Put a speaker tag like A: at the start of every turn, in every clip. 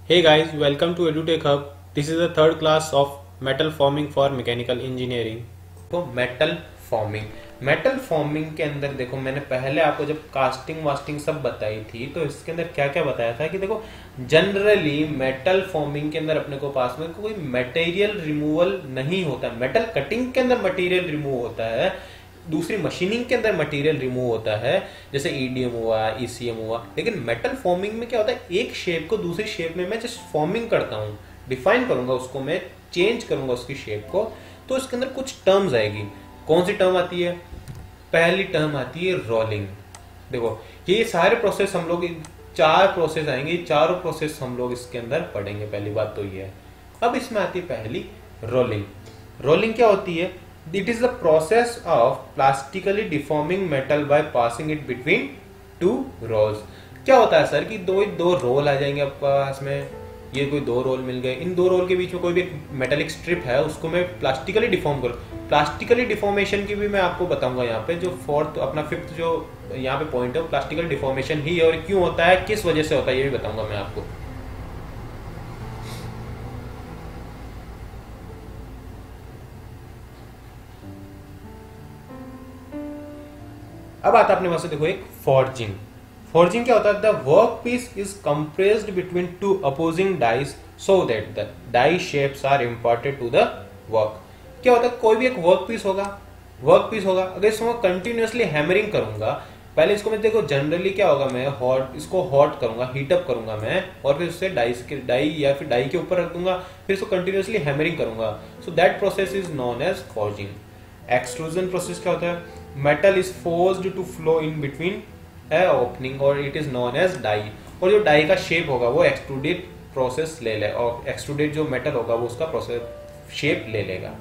A: Hey guys, welcome to EduTech Hub. This is the third class of metal forming for mechanical engineering.
B: तो metal forming के अंदर देखो, मैंने पहले आपको जब कास्टिंग वास्टिंग सब बताई थी तो इसके अंदर क्या क्या बताया था कि देखो जनरली मेटल फॉर्मिंग के अंदर अपने को पास में कोई मटेरियल रिमूवल नहीं होता। मेटल कटिंग के अंदर मटेरियल रिमूव होता है, दूसरी मशीनिंग के अंदर मटेरियल रिमूव होता है, जैसे ईडीएम हुआ, ईसीएम हुआ। लेकिन मेटल फॉर्मिंग में क्या होता है, एक शेप को दूसरी शेप में मैं जस्ट फॉर्मिंग करता हूँ, डिफाइन करूंगा उसको, मैं चेंज करूंगा उसकी शेप को। तो इसके अंदर कुछ टर्म्स आएगी। कौन सी टर्म आती है? पहली टर्म आती है रोलिंग। देखो ये सारे प्रोसेस हम लोग, चार प्रोसेस आएंगे, चारों प्रोसेस हम लोग इसके अंदर पढ़ेंगे। पहली बात तो ये है। अब इसमें आती है पहली रोलिंग। रोलिंग क्या होती है? It is the process of plastically deforming metal by passing it between two rolls. क्या होता है सर कि दो दो रोल आ जाएंगे आपके पास में, ये कोई दो रोल मिल गए, इन दो रोल के बीच में कोई भी मेटेलिक स्ट्रिप है, उसको मैं प्लास्टिकली डिफॉर्म करूँ। प्लास्टिकली डिफॉर्मेशन की भी मैं आपको बताऊंगा यहाँ पे। जो फोर्थ अपना फिफ्थ जो यहाँ पे पॉइंट है, प्लास्टिकल डिफॉर्मेशन ही है, और क्यों होता है, किस वजह से होता है, ये भी बताऊंगा मैं आपको। अब आता है अपने पास, देखो एक फॉर्जिंग। फॉर्जिंग क्या होता है? The work piece is compressed between two opposing dies so that the die shapes are imparted to the work. क्या होता है? कोई भी एक वर्क पीस होगा, अगर इसको कंटिन्यूअसली हैमरिंग करूंगा, पहले इसको मैं देखो जनरली क्या होगा, मैं इसको हॉट करूंगा, हीटअप करूंगा मैं, और फिर उससे डाई या फिर डाई के ऊपर रख दूंगा, फिर इसको कंटिन्यूअसली हैमरिंग करूंगा। So that process is known as forging. Extrusion process क्या होता है? Metal is forced to flow in between opening और it is known as die. और जो डाई का शेप होगा वो एक्सट्रूडेड प्रोसेस ले ले, और एक्सट्रूडेड जो मेटल होगा वो उसका प्रोसेस शेप ले लेगा।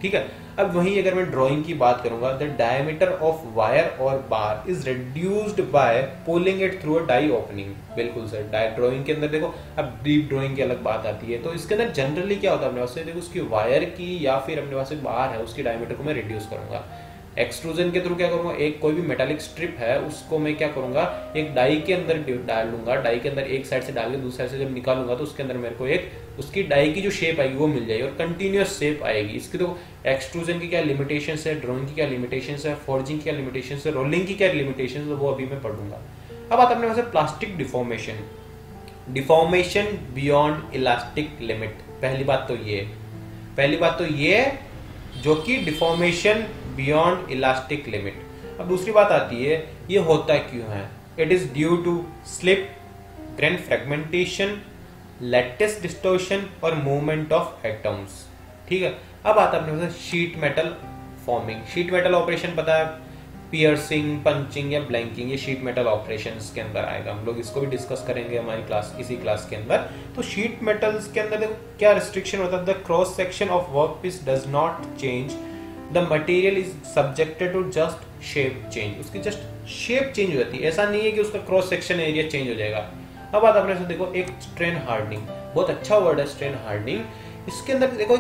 B: ठीक है। अब वहीं अगर मैं ड्राइंग की बात करूंगा, द डायमीटर ऑफ वायर और bar is reduced by pulling it through a die opening. बिल्कुल सर, ड्राइंग के अंदर देखो, अब डीप ड्राइंग की अलग बात आती है, तो इसके अंदर जनरली क्या होता है, अपने पास से देखो उसकी वायर की या फिर अपने पास बार है, उसकी डायमीटर को मैं रिड्यूस करूंगा। एक्सट्रूजन के थ्रू क्या करूंगा, एक कोई भी मेटालिक स्ट्रिप है उसको मैं क्या करूंगा, एक डाई के अंदर डाल लूंगा। डाई के अंदर एक साइड से डाल के दूसरी साइड से जब निकालूंगा तो उसके अंदर मेरे को एक उसकी डाई की जो शेप आएगी वो मिल जाएगी, और कंटिन्यूअस शेप आएगी। इसकी तो एक्सट्रूजन की क्या लिमिटेशन है, ड्राइंग की क्या लिमिटेशन है, फॉर्जिंग की क्या लिमिटेशन है, रोलिंग की क्या लिमिटेशन है, वो अभी मैं पढ़ूंगा। अब आता अपने पास plastic deformation. Deformation beyond elastic limit. पहली बात तो ये है जो कि डिफॉर्मेशन बियॉन्ड इलास्टिक लिमिट। अब दूसरी बात आती है, ये होता क्यों है? It is due to slip, grain fragmentation, lattice distortion और मूवमेंट ऑफ एटम्स। ठीक है। अब आता है अपने पास sheet metal forming. Sheet metal operation पता है, पियर्सिंग, पंचिंग या ब्लैंकिंग, ये शीट मेटल ऑपरेशंस के अंदर आएगा। हम लोग इसको भी डिस्कस करेंगे हमारी इसी क्लास के अंदर। तो शीट मेटल्स के अंदर देखो क्या रिस्ट्रिक्शन होता है, the cross section of work piece does not change, the material is subjected to just shape change. उसकी जस्ट शेप चेंज हो जाती है, ऐसा नहीं है कि उसका क्रॉस सेक्शन एरिया चेंज हो जाएगा। अब बात अपने से देखो एक स्ट्रेन हार्डनिंग, बहुत अच्छा वर्ड है स्ट्रेन हार्डनिंग। इसके अंदर देखो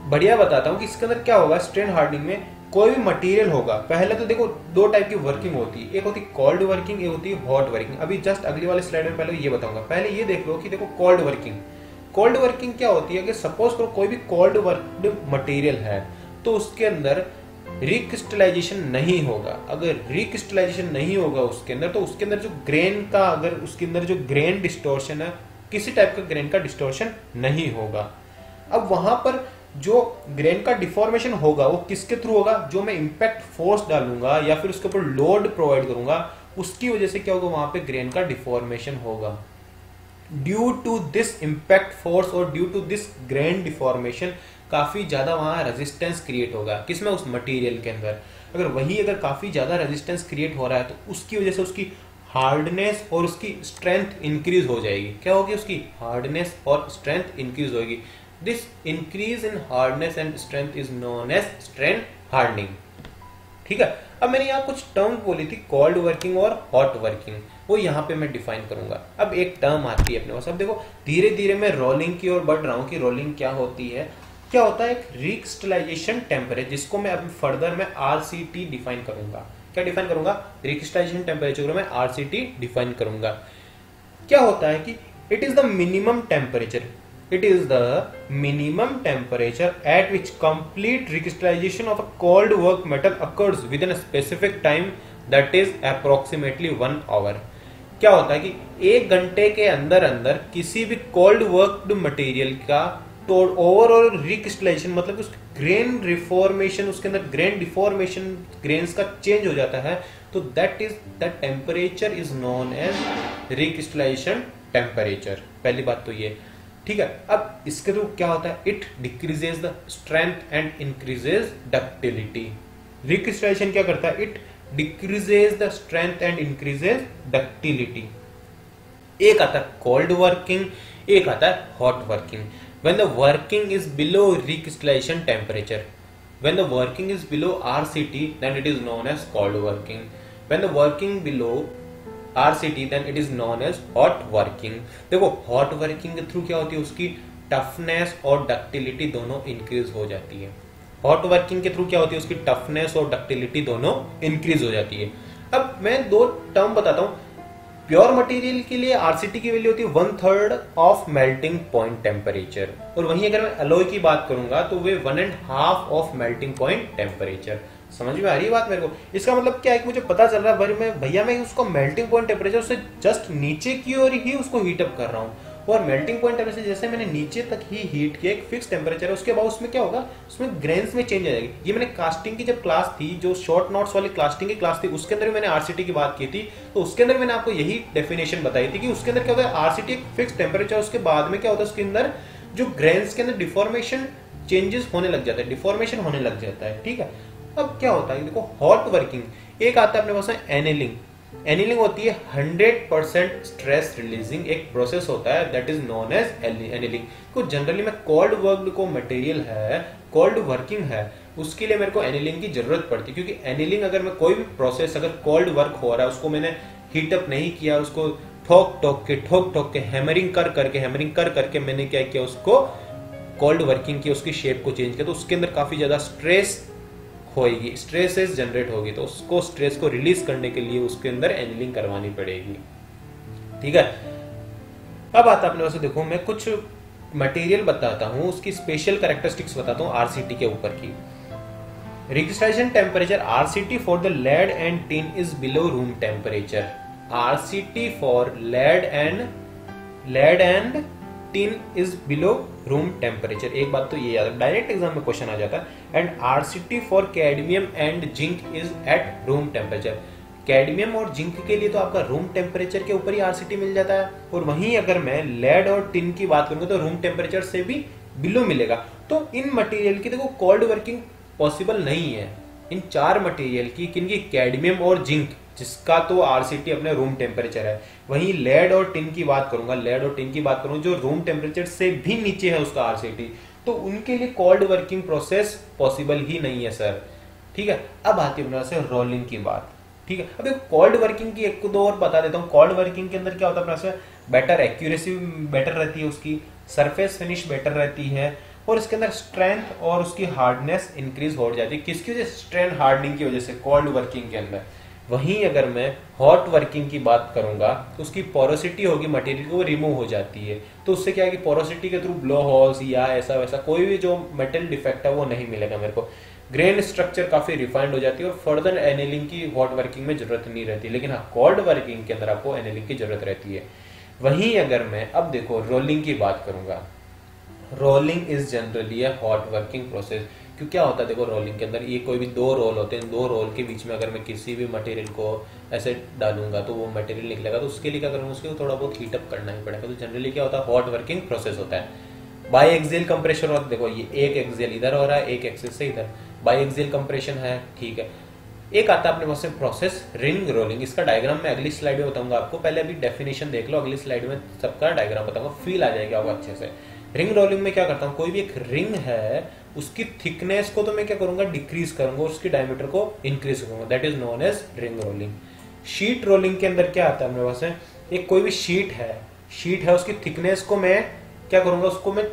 B: बढ़िया बताता हूँ कि इसके अंदर क्या होगा। स्ट्रेन हार्डनिंग में कोई भी मटेरियल होगा, पहले तो देखो दो टाइप की वर्किंग होती है, एक होती है कोल्ड वर्किंग, एक होती है हॉट वर्किंग। अभी जस्ट अगली वाले स्लाइड में पहले ये बताऊंगा। पहले ये देख लो कि देखो कोल्ड वर्किंग क्या होती है कि सपोज करो कोई भी कोल्ड वर्क्ड मटेरियल है तो उसके अंदर रिक्रिस्टलाइजेशन नहीं होगा। अगर रिक्रिस्टलाइजेशन नहीं होगा उसके अंदर, तो उसके अंदर जो ग्रेन का, अगर उसके अंदर जो ग्रेन डिस्टॉर्शन है, किसी टाइप का ग्रेन का डिस्टॉर्शन नहीं होगा। अब वहां पर जो ग्रेन का डिफॉर्मेशन होगा वो किसके थ्रू होगा? जो मैं इंपैक्ट फोर्स डालूंगा या फिर उसके ऊपर लोड प्रोवाइड करूंगा, उसकी वजह से क्या होगा, वहां पे ग्रेन का डिफॉर्मेशन होगा। Due to this impact force और due to this grain deformation काफी ज्यादा वहां रेजिस्टेंस क्रिएट होगा। किसमें? उस मटेरियल के अंदर। अगर काफी ज्यादा रेजिस्टेंस क्रिएट हो रहा है तो उसकी वजह से उसकी हार्डनेस और उसकी स्ट्रेंथ इंक्रीज हो जाएगी। क्या होगी? उसकी हार्डनेस और स्ट्रेंथ इंक्रीज होगी। This increase in hardness and strength is known as strain hardening. ठीक है। अब मैंने यहाँ कुछ टर्म बोली थी, कोल्ड वर्किंग और हॉट वर्किंग, वो यहाँ पे मैं डिफाइन करूंगा। अब एक टर्म आती है अपने पास। अब देखो धीरे धीरे मैं रोलिंग की ओर बढ़ रहा हूँ कि रोलिंग क्या होती है। क्या होता है? एक रिक्रिस्टलाइजेशन टेम्परेचर, जिसको मैं अभी फर्दर में आरसीटी डिफाइन करूंगा। क्या डिफाइन करूंगा? रिक्रिस्टलाइजेशन टेम्परेचर में आरसीटी डिफाइन करूंगा। क्या होता है कि It is the minimum temperature. It is the minimum temperature at which complete recrystallization of a cold work metal occurs within a specific time, that is approximately 1 hour. क्या होता है कि 1 घंटे के अंदर अंदर किसी भी कोल्ड वर्कड मटेरियल का तो ओवरऑल रिक्रिस्टलाइजेशन मतलब उसकी ग्रेन रिफॉर्मेशन, उसके अंदर ग्रेन डिफॉर्मेशन, ग्रेन्स का चेंज हो जाता है, तो that is the temperature is known as recrystallisation temperature. पहली बात तो ये, ठीक है। अब इसके थ्रू क्या होता है, it decreases the strength and increases ductility. Recrystallisation क्या करता है, it decreases the strength and increases ductility. एक आता है कोल्ड वर्किंग, एक आता है hot working. When the working is below recrystallization temperature, when the working is below RCT, then it is known as cold working. When the working below RCT, then it is known as hot working. देखो hot working के through क्या होती है, उसकी toughness और ductility दोनों increase हो जाती है। हॉट वर्किंग के थ्रू क्या होती है, उसकी टफनेस और डक्टिलिटी दोनों इंक्रीज हो जाती है। अब मैं 2 टर्म बताता हूं। प्योर मटेरियल के लिए आरसीटी की वैल्यू होती है 1/3 ऑफ मेल्टिंग पॉइंट टेम्परेचर, और वहीं अगर मैं अलॉय की बात करूंगा तो वे 1.5 ऑफ मेल्टिंग पॉइंट टेम्परेचर। समझ में आ रही है बात मेरे को? इसका मतलब क्या है कि मुझे पता चल रहा है भैया मैं उसको मेल्टिंग पॉइंट टेम्परेचर से जस्ट नीचे की ओर ही उसको हीटअप कर रहा हूँ, और मेल्टिंग पॉइंट टेम्परेचर जैसे मैंने नीचे तक ही हीट किया, एक फिक्स टेम्परेचर है, उसके बाद उसमें क्या होगा, उसमें ग्रेन्स में चेंज आ जाएगी। ये मैंने कास्टिंग की जब क्लास थी, जो शॉर्ट नॉट्स वाली कास्टिंग की क्लास थी, उसके अंदर मैंने आरसीटी की बात की थी, तो उसके अंदर मैंने आपको यही डेफिनेशन बताई थी कि उसके अंदर क्या होता है, आरसीटी एक फिक्स टेम्परेचर, उसके बाद में क्या होता है, उसके अंदर जो ग्रेन्स के अंदर डिफॉर्मेशन चेंजेस होने लग जाता है, डिफॉर्मेशन होने लग जाता है, ठीक है। अब क्या होता है, देखो हॉट वर्किंग, एक आता है अपने पास एनिलिंग। एनिलिंग होती है 100% स्ट्रेस रिलीजिंग एक प्रोसेस होता है, that is known as annealing. को जनरली में कोल्ड वर्क्ड को मटेरियल है, कोल्ड वर्किंग है, उसके लिए मेरे को एनिलिंग की जरूरत पड़ती है, क्योंकि एनिलिंग अगर मैं कोई भी प्रोसेस अगर कोल्ड वर्क हो रहा है, उसको मैंने हीटअप नहीं किया, उसको ठोक ठोक के हैमरिंग कर करके मैंने क्या किया, उसको कोल्ड वर्किंग की, उसकी शेप को चेंज किया, तो उसके अंदर काफी ज्यादा स्ट्रेस होगी, स्ट्रेसेस जनरेट होगी, तो उसको स्ट्रेस को रिलीज करने के लिए उसके अंदर एनिलिंग करवानी पड़ेगी, ठीक है। अब आता अपने पास, देखो मैं कुछ मटेरियल बताता हूं, उसकी स्पेशल कैरेक्टरिस्टिक्स बताता हूं आरसीटी के ऊपर की। Recrystallization temperature RCT for the lead and tin is below room temperature. RCT for lead and tin is below room temperature. एक बात तो ये याद है, डायरेक्ट एग्जाम में क्वेश्चन आ जाता है। And RCT for cadmium and zinc is at room temperature. Cadmium और जिंक के लिए तो आपका रूम टेम्परेचर के ऊपर ही आरसीटी मिल जाता है, और वहीं अगर मैं लेड और टिन की बात करूंगा तो रूम टेम्परेचर से भी बिलो मिलेगा। तो इन मटेरियल की देखो कोल्ड वर्किंग पॉसिबल नहीं है, इन 4 मटेरियल की, किनकी, कैडमियम और जिंक, जिसका तो आरसीटी अपने रूम टेम्परेचर है। वहीं लेड और टिन की बात करूंगा, जो रूम टेम्परेचर से भी नीचे है उसका आरसीटी, तो उनके लिए कोल्ड वर्किंग प्रोसेस पॉसिबल ही नहीं है सर, ठीक है। अब आती है रोलिंग की बात, ठीक है। अब कोल्ड वर्किंग की एक दो और बता देता हूँ। कोल्ड वर्किंग के अंदर क्या होता है, अपने बेटर एक्यूरेसी बेटर रहती है, उसकी सरफेस फिनिश बेटर रहती है, और इसके अंदर स्ट्रेंथ और उसकी हार्डनेस इंक्रीज हो जाती है। किसकी वजह से, स्ट्रेंथ हार्डनिंग की वजह से, कोल्ड वर्किंग के अंदर। वहीं अगर मैं हॉट वर्किंग की बात करूंगा तो उसकी पोरोसिटी होगी मटेरियल की, वो रिमूव हो जाती है, तो उससे क्या है कि पोरोसिटी के थ्रू ब्लो होल्स या ऐसा वैसा कोई भी जो मेटल डिफेक्ट है वो नहीं मिलेगा मेरे को। ग्रेन स्ट्रक्चर काफी रिफाइंड हो जाती है, और फर्दर एनिलिंग की हॉट वर्किंग में जरूरत नहीं रहती, लेकिन हाँ कोल्ड वर्किंग के अंदर आपको एनिलिंग की जरूरत रहती है। वहीं अगर मैं अब देखो रोलिंग की बात करूंगा, रोलिंग इज जनरली है हॉट वर्किंग प्रोसेस। क्यों क्या होता है, देखो रोलिंग के अंदर ये कोई भी 2 रोल होते हैं, 2 रोल के बीच में अगर मैं किसी भी मटेरियल को ऐसे डालूंगा तो वो मटेरियल निकलेगा, तो उसके लिए क्या करूंगा, उसके थोड़ा बहुत हीटअप करना ही पड़ेगा। तो जनरली क्या होता है, हॉट वर्किंग प्रोसेस होता है। बाई एक्सियल कंप्रेशन होता है, देखो ये एक एक्सियल इधर हो रहा है, एक एक्सिस से इधर, बाई एक्सियल कंप्रेशन है, ठीक है। एक आता है अपने पास प्रोसेस रिंग रोलिंग, इसका डायग्राम मैं अगली स्लाइड में बताऊंगा आपको, पहले अभी डेफिनेशन देख लो, अगली स्लाइड में सबका डायग्राम बताऊंगा, फील आ जाएगा आपको अच्छे से। रिंग रोलिंग में क्या करता हूँ, कोई भी एक रिंग है, उसकी थिकनेस को तो मैं क्या करूंगा, डिक्रीज करूंगा, उसकी डायमीटर को इंक्रीज करूंगा, that is known as ring rolling. Sheet rolling के अंदर क्या आता है अपने पास, एक कोई भी शीट है, उसकी थिकनेस को मैं क्या करूंगा, उसको मैं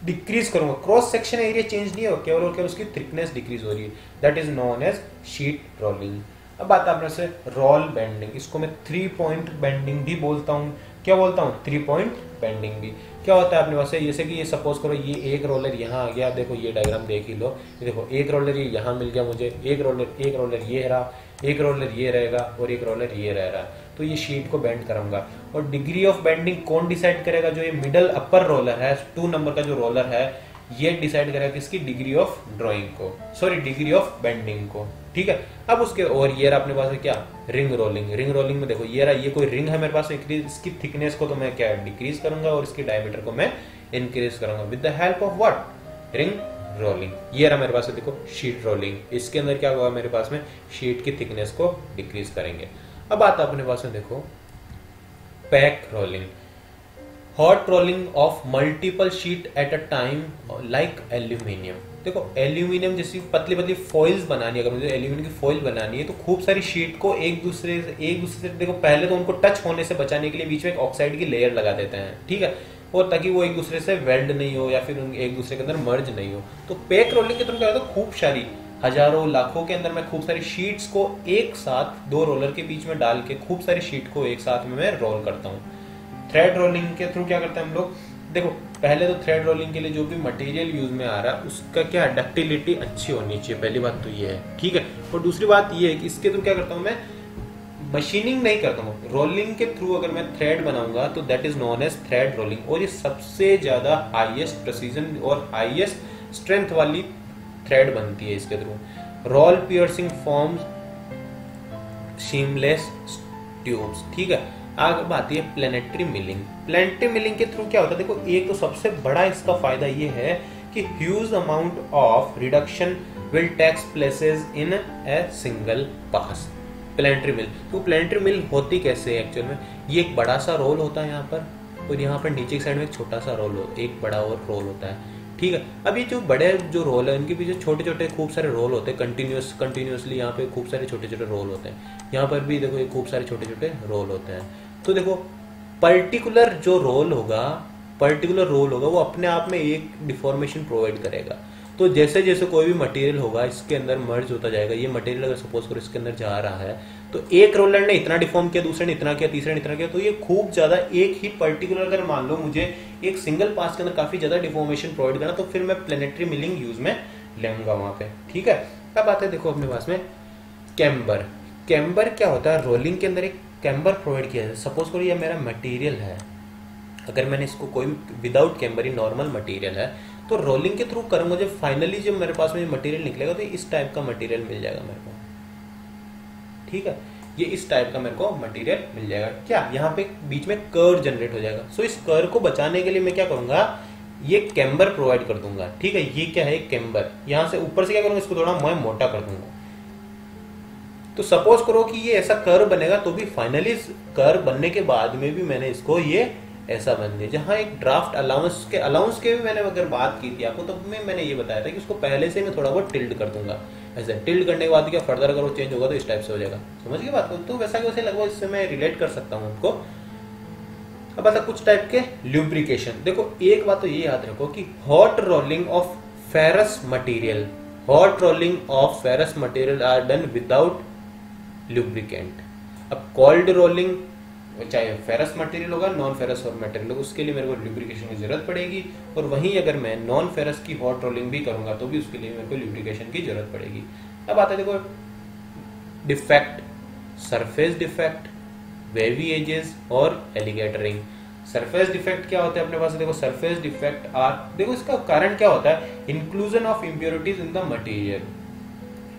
B: डिक्रीज करूंगा, क्रॉस सेक्शन एरिया चेंज नहीं हो, केवल और केवल उसकी थिकनेस डिक्रीज हो रही है, that is known as sheet rolling. अब आता है अपने से रोल बेंडिंग, इसको मैं 3 पॉइंट बेंडिंग भी बोलता हूँ। क्या बोलता हूँ, 3 पॉइंट बेंडिंग भी क्या होता है अपने पास, जैसे कि ये सपोज करो ये एक रोलर यहाँ आ गया, देखो ये डायग्राम देख ही लो, ये देखो एक रोलर ये यहाँ मिल गया मुझे, एक रोलर ये रहा, एक रोलर ये रहेगा और एक रोलर ये रह रहा है, तो ये शीट को बेंड करूंगा। और डिग्री ऑफ बेंडिंग कौन डिसाइड करेगा, जो ये मिडल अपर रोलर है 2 नंबर का जो रोलर है ये डिसाइड करेगा किसकी, डिग्री ऑफ ड्राइंग को, सॉरी डिग्री ऑफ बेंडिंग को, ठीक है। अब उसके और ये रहा अपने पास है क्या, रिंग रोलिंग। रिंग रोलिंग में देखो ये रहा, ये कोई रिंग है मेरे पास, इसकी थिकनेस को तो मैं क्या डिक्रीज करूंगा और इसकी डायमीटर को मैं इंक्रीज करूंगा with the help of what, ring rolling. ये रहा मेरे पास है देखो शीट रोलिंग, इसके अंदर क्या होगा मेरे पास में, शीट की थिकनेस को डिक्रीज करेंगे। अब आता अपने पास में देखो pack rolling, hot rolling of multiple sheet at a time like aluminium. देखो एल्यूमिनियम जैसी पतली पतली फॉइल्स बनानी है, अगर मुझे एल्यूमिनियम की फॉइल बनानी है तो खूब सारी शीट को एक दूसरे से देखो पहले तो उनको टच होने से बचाने के लिए बीच में एक ऑक्साइड की लेयर लगा देते हैं, ठीक है, और ताकि वो एक दूसरे से वेल्ड नहीं हो या फिर एक दूसरे के अंदर मर्ज नहीं हो। तो पैक रोलिंग के थ्रू क्या होता है, खूब सारी हजारों लाखों के अंदर मैं खूब सारी शीट्स को एक साथ 2 रोलर के बीच में डाल के खूब सारी शीट को एक साथ में मैं रोल करता हूँ। थ्रेड रोलिंग के थ्रू क्या करते हैं हम लोग, देखो पहले तो थ्रेड रोलिंग के लिए जो भी मटेरियल यूज में आ रहा है उसका क्या डक्टिलिटी अच्छी होनी चाहिए, पहली बात तो ये है, ठीक है। और दूसरी बात ये है कि इसके थ्रू क्या करता हूँ मैं, मशीनिंग नहीं करता हूँ, रोलिंग के थ्रू अगर मैं थ्रेड बनाऊंगा तो that is known as thread rolling, और ये सबसे ज्यादा हाईएस्ट प्रिसीजन और हाईएस्ट स्ट्रेंथ वाली थ्रेड बनती है इसके through. Roll piercing forms seamless tubes, ठीक है। आगे बात है प्लेनेटरी मिलिंग। प्लेनेटरी मिलिंग के थ्रू क्या होता है, देखो एक तो सबसे बड़ा इसका फायदा ये है कि huge amount of reduction will takes places in a single pass. Planetary mill, तो प्लेनेटरी मिल होती कैसे है एक्चुअल में, ये एक बड़ा सा रोल होता है यहाँ पर, और यहाँ पर नीचे की साइड में एक छोटा सा रोल होता है, एक बड़ा और रोल होता है, ठीक है। अब ये जो बड़े जो रोल है उनके पीछे छोटे छोटे खूब सारे रोल होते हैं, कंटिन्यूसली यहाँ पे खूब सारे छोटे छोटे रोल होते हैं, यहाँ पर भी देखो ये खूब सारे छोटे छोटे रोल होते हैं। तो देखो पर्टिकुलर रोल होगा वो अपने आप में एक डिफॉर्मेशन प्रोवाइड करेगा। तो जैसे जैसे कोई भी मटेरियल होगा इसके अंदर मर्ज होता जाएगा, ये मटेरियल अगर सपोज करो इसके अंदर जा रहा है तो एक रोलर ने इतना डिफॉर्म किया, दूसरे ने इतना किया, तीसरे ने इतना किया, तो ये खूब ज्यादा एक ही पर्टिकुलर, अगर मान लो मुझे एक सिंगल पास के अंदर काफी ज्यादा डिफॉर्मेशन प्रोवाइड करना तो फिर मैं प्लेनेटरी मिलिंग यूज में लेऊंगा वहां पे, ठीक है। अब आते हैं देखो अपने पास में कैम्बर। कैम्बर क्या होता है, रोलिंग के अंदर एक कैम्बर प्रोवाइड किया जाता है। सपोज करो ये मेरा मटेरियल है, अगर मैंने इसको कोई विदाउट कैम्बर ही नॉर्मल मटेरियल है तो रोलिंग के थ्रू करूंगा, जब फाइनली जब मेरे पास में मटेरियल निकलेगा तो इस टाइप का मटेरियल मिल जाएगा मेरे को, ठीक है, ये इस टाइप का मेरे को मटेरियल मिल जाएगा। क्या यहाँ पे बीच में कर्व जनरेट हो जाएगा, सो इस कर्व को बचाने के लिए मैं क्या करूंगा, ये कैम्बर प्रोवाइड कर दूंगा, ठीक है। ये क्या है, कैम्बर, यहां से ऊपर से क्या करूंगा, इसको थोड़ा मैं मोटा कर दूंगा। तो सपोज करो कि ये ऐसा कर्व बनेगा तो भी फाइनली कर्व बनने के बाद में भी मैंने इसको ये ऐसा बन दिया। जहां एक ड्राफ्ट अलाउंस के भी मैंने अगर बात की थी आपको, तब तो मैंने ये बताया था कि उसको पहले से मैं थोड़ा बहुत टिल्ड कर दूंगा, ऐसे टिल्ड करने के बाद क्या फर्दर अगर वो चेंज होगा तो इस टाइप से हो जाएगा, समझ गए बात को। तो वैसा कि वैसे लगभग इससे मैं रिलेट कर सकता हूँ उनको। अब आता कुछ टाइप के ल्यूब्रिकेशन। देखो एक बात तो ये याद रखो कि hot rolling of ferrous material are done without lubricant. अब कोल्ड रोलिंग चाहे फेरस मटेरियल होगा नॉन फेरस और मटेरियल होगा, उसके लिए मेरे को लुब्रिकेशन की जरूरत पड़ेगी। और वहीं अगर मैं नॉन फेरस की हॉट रोलिंग भी करूंगा तो भी उसके लिए मेरे को लुब्रिकेशन की जरूरत पड़ेगी। अब आता है देखो defect, surface defect, wavy edges और एलिगेटरिंग। सरफेस डिफेक्ट क्या होता है अपने पास, देखो सरफेस डिफेक्ट आर, देखो इसका कारण क्या होता है, inclusion of impurities in the material.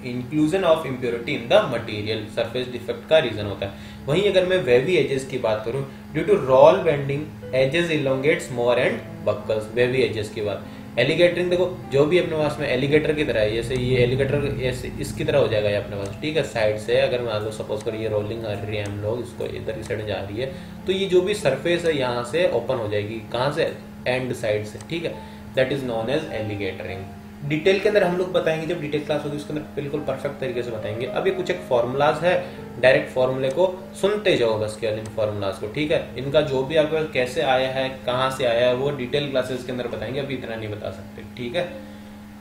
B: Inclusion of impurity in the material surface defect का रीजन होता है। वहीं अगर मैं वेवी एजेस की बात करूं, due to roll bending edges elongates more and buckles, wavy edges की बात। एलिगेटरिंग, देखो जो भी अपने पास में एलिगेटर की तरह है, जैसे ये एलिगेटर ऐसे इसकी तरह हो जाएगा ये अपने पास, ठीक है। साइड से अगर मान लो सपोज करो ये रोलिंग आ रही है, हम लोग इसको इधर की साइड जा रही है तो ये जो भी सरफेस है यहाँ से ओपन हो जाएगी, कहाँ से, एंड साइड से, ठीक है। That is known as alligatoring. Detail के अंदर हम लोग बताएंगे, जब डिटेल क्लास होगी उसके अंदर बिल्कुल परफेक्ट तरीके से बताएंगे। अब ये कुछ एक फॉर्मूलाज है, डायरेक्ट फॉर्मूले को सुनते जाओ बस केवल इन फॉर्मूलाज को, ठीक है। इनका जो भी आपके पास कैसे आया है, कहाँ से आया है, वो डिटेल क्लासेस के अंदर बताएंगे, अभी इतना नहीं बता सकते, ठीक है।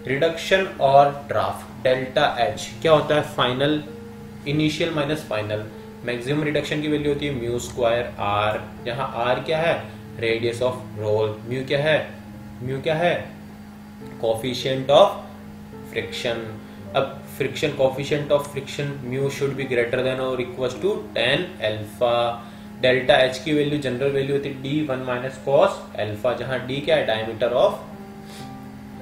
B: रिडक्शन और ड्राफ्ट, डेल्टा एच क्या होता है, final, initial minus final. Maximum reduction की वैल्यू होती है म्यू स्क्वायर आर, जहां आर क्या है, रेडियस ऑफ रोल। म्यू क्या है? म्यू क्या है? Coefficient of friction. अब friction coefficient of friction mu should be greater than और equal to 10 alpha. Delta H की वैल्यू जनरल वैल्यू होती है डी 1 माइनस कॉस अल्फा, जहां डी क्या है? Diameter of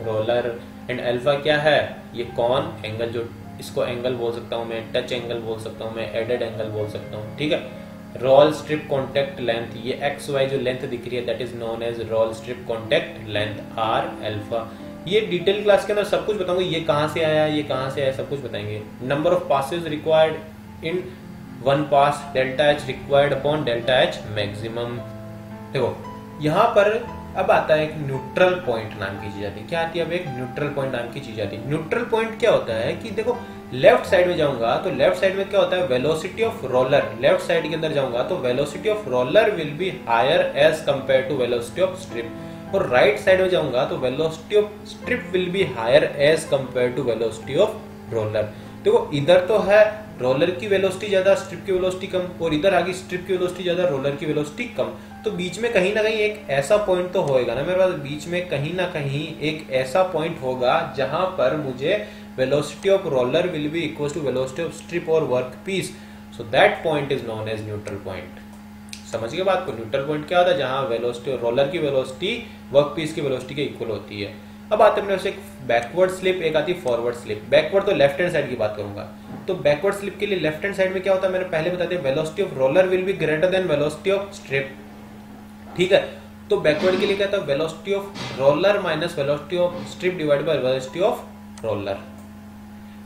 B: roller, and alpha क्या है? ये कौन एंगल, जो इसको एंगल बोल सकता हूं मैं, टच एंगल बोल सकता हूं मैं, एडेड एंगल बोल सकता हूं, ठीक है। रोल स्ट्रिप कॉन्टेक्ट लेंथ, ये एक्स वाई जो लेंथ दिख रही है that is known as roll strip contact length or alpha. ये डिटेल क्लास के अंदर सब कुछ बताऊंगा, ये कहां से आया, ये कहां से आया, सब कुछ बताएंगे। Number of passes required in one pass, delta H required upon delta H maximum. देखो यहां पर अब आता है एक न्यूट्रल पॉइंट नाम की चीज आती है। क्या आती है? अब एक न्यूट्रल पॉइंट नाम की चीज आती है। न्यूट्रल पॉइंट क्या होता है कि देखो लेफ्ट साइड में जाऊंगा तो लेफ्ट साइड में क्या होता है? Velocity of roller, left side के अंदर जाऊंगा तो velocity of roller will be higher as compare to velocity of strip, और राइट साइड में जाऊंगा तो velocity of strip will be higher as compare to velocity of roller. देखो इधर तो है रोलर की वेलोसिटी ज्यादा, स्ट्रिप की वेलोसिटी कम, और इधर आगे स्ट्रिप की वेलोसिटी ज्यादा, रोलर की वेलोसिटी कम। तो बीच में कहीं ना कहीं एक ऐसा पॉइंट तो होएगा ना मेरे पास, बीच में कहीं ना कहीं एक ऐसा पॉइंट होगा जहां पर मुझे velocity of roller will be equal to velocity of strip और work piece, so that point is known as neutral point. समझ गए बात को? न्यूट्रल पॉइंट क्या होता है? जहां वेलोसिटी रोलर की वेलोसिटी वर्क पीस की वेलोसिटी के इक्वल होती है। अब आते हैं एक बैकवर्ड स्लिप, एक आती है फॉरवर्ड स्लिप। बैकवर्ड तो लेफ्ट हैंड साइड की बात करूंगा, तो बैकवर्ड स्लिप के लिए लेफ्ट हैंड साइड में क्या होता है मैंने पहले बता दिया, velocity of roller will B greater than velocity of strip, ठीक है। तो बैकवर्ड के लिए क्या था? Velocity of roller minus velocity of strip divided by velocity of roller.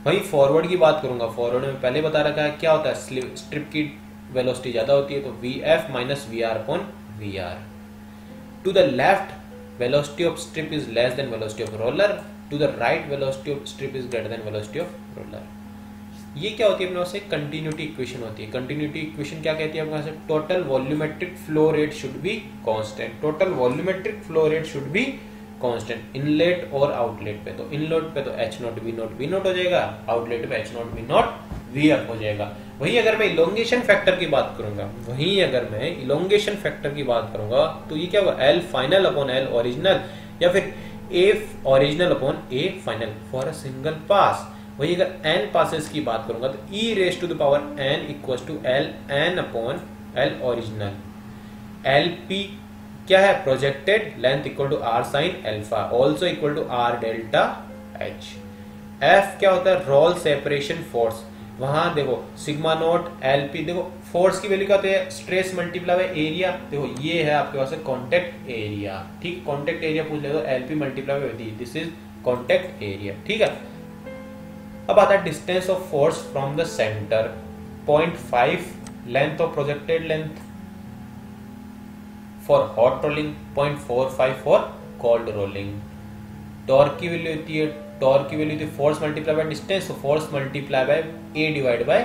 B: वही फॉरवर्ड की बात करूंगा, फॉरवर्ड में पहले बता रखा है क्या होता है, स्ट्रिप की वेलोसिटी ज्यादा होती है तो Vf minus VR upon VR। To the left velocity of strip is less than velocity of roller, to the right velocity of strip is greater than velocity of roller. ये क्या होती है अपने पास? एक कंटिन्यूटी इक्वेशन होती है। Continuity equation क्या कहती है अपने पास? Total volumetric flow rate should be constant, total volumetric flow rate should be constant inlet और आउटलेट पे। तो इनलेट पे तो H नॉट V नॉट हो जाएगा, आउटलेट पे H not V not Vf हो जाएगा। वहीं अगर मैं इलोंगेशन फैक्टर की बात करूंगा, तो ये क्या होगा? L final upon L original, या फिर A original upon A final for a single pass. वही अगर n पासेस की बात करूंगा तो e raise to the power n equal to L n upon L original. LP क्या है? Projected length equal to R sine alpha, also equal to R delta H। F क्या होता है? Roll separation force. वहां देखो sigma naught LP, देखो force की value क्या होती है? Stress multiply by area. देखो ये है आपके पास कॉन्टेक्ट एरिया, ठीक। कॉन्टेक्ट एरिया पूछ ले तो LP multiply by D, this is contact area, ठीक है। अब आता है distance of force from the centre, 0.5 length of projected length for hot rolling, 0.45 for cold rolling. Torque की वैल्यू होती है, टॉर्क की value force multiply by distance, force multiply bye A divide by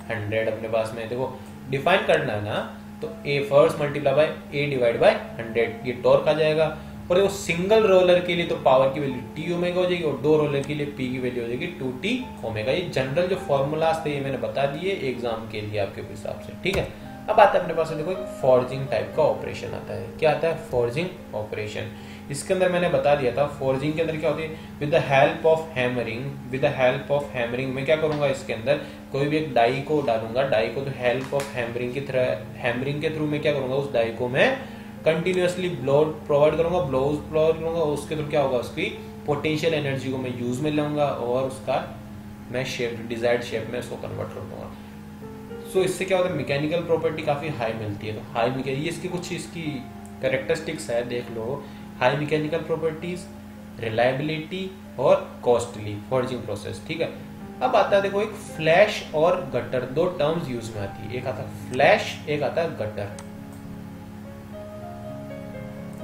B: 100 अपने पास में। देखो डिफाइन करना है ना, तो A force multiply bye A divide by 100, ये टॉर्क आ जाएगा। और देखो सिंगल रोलर के लिए तो पावर की वैल्यू T ओमेगा हो जाएगी, और दो रोलर के लिए P की वैल्यू हो जाएगी 2T ओमेगा। ये जनरल जो फॉर्मूलाज थे ये मैंने बता दिए एग्जाम के लिए आपके हिसाब से, ठीक है। अब आता है अपने पास देखो एक फॉर्जिंग टाइप का ऑपरेशन आता है। क्या आता है? Forging operation. इसके अंदर मैंने बता दिया था फॉर्जिंग के अंदर क्या होती है, with the help of hammering मैं क्या करूंगा, इसके अंदर कोई भी एक डाई को डालूंगा, डाई को तो हेल्प ऑफ हैमरिंग के थ्रू मैं क्या करूंगा, उस डाई को मैं कंटिन्यूअसली ब्लो प्रोवाइड करूंगा, उसके थ्रू क्या होगा, उसकी पोटेंशियल एनर्जी को मैं यूज में लाऊंगा और उसका मैं शेप डिजायर्ड शेप में उसको कन्वर्ट कर दूंगा। सो इससे क्या होता है, मैकेनिकल प्रॉपर्टी काफी हाई मिलती है। तो हाई मैकेनिकल इसकी कुछ इसकी कैरेक्टरिस्टिक्स है, देख लो। हाई मैकेनिकल प्रॉपर्टीज, रिलायबिलिटी और कॉस्टली फॉर्जिंग प्रोसेस, ठीक है। अब आता है देखो एक फ्लैश और गटर, दो टर्म्स यूज में आती है, एक आता है फ्लैश, एक आता है gutter.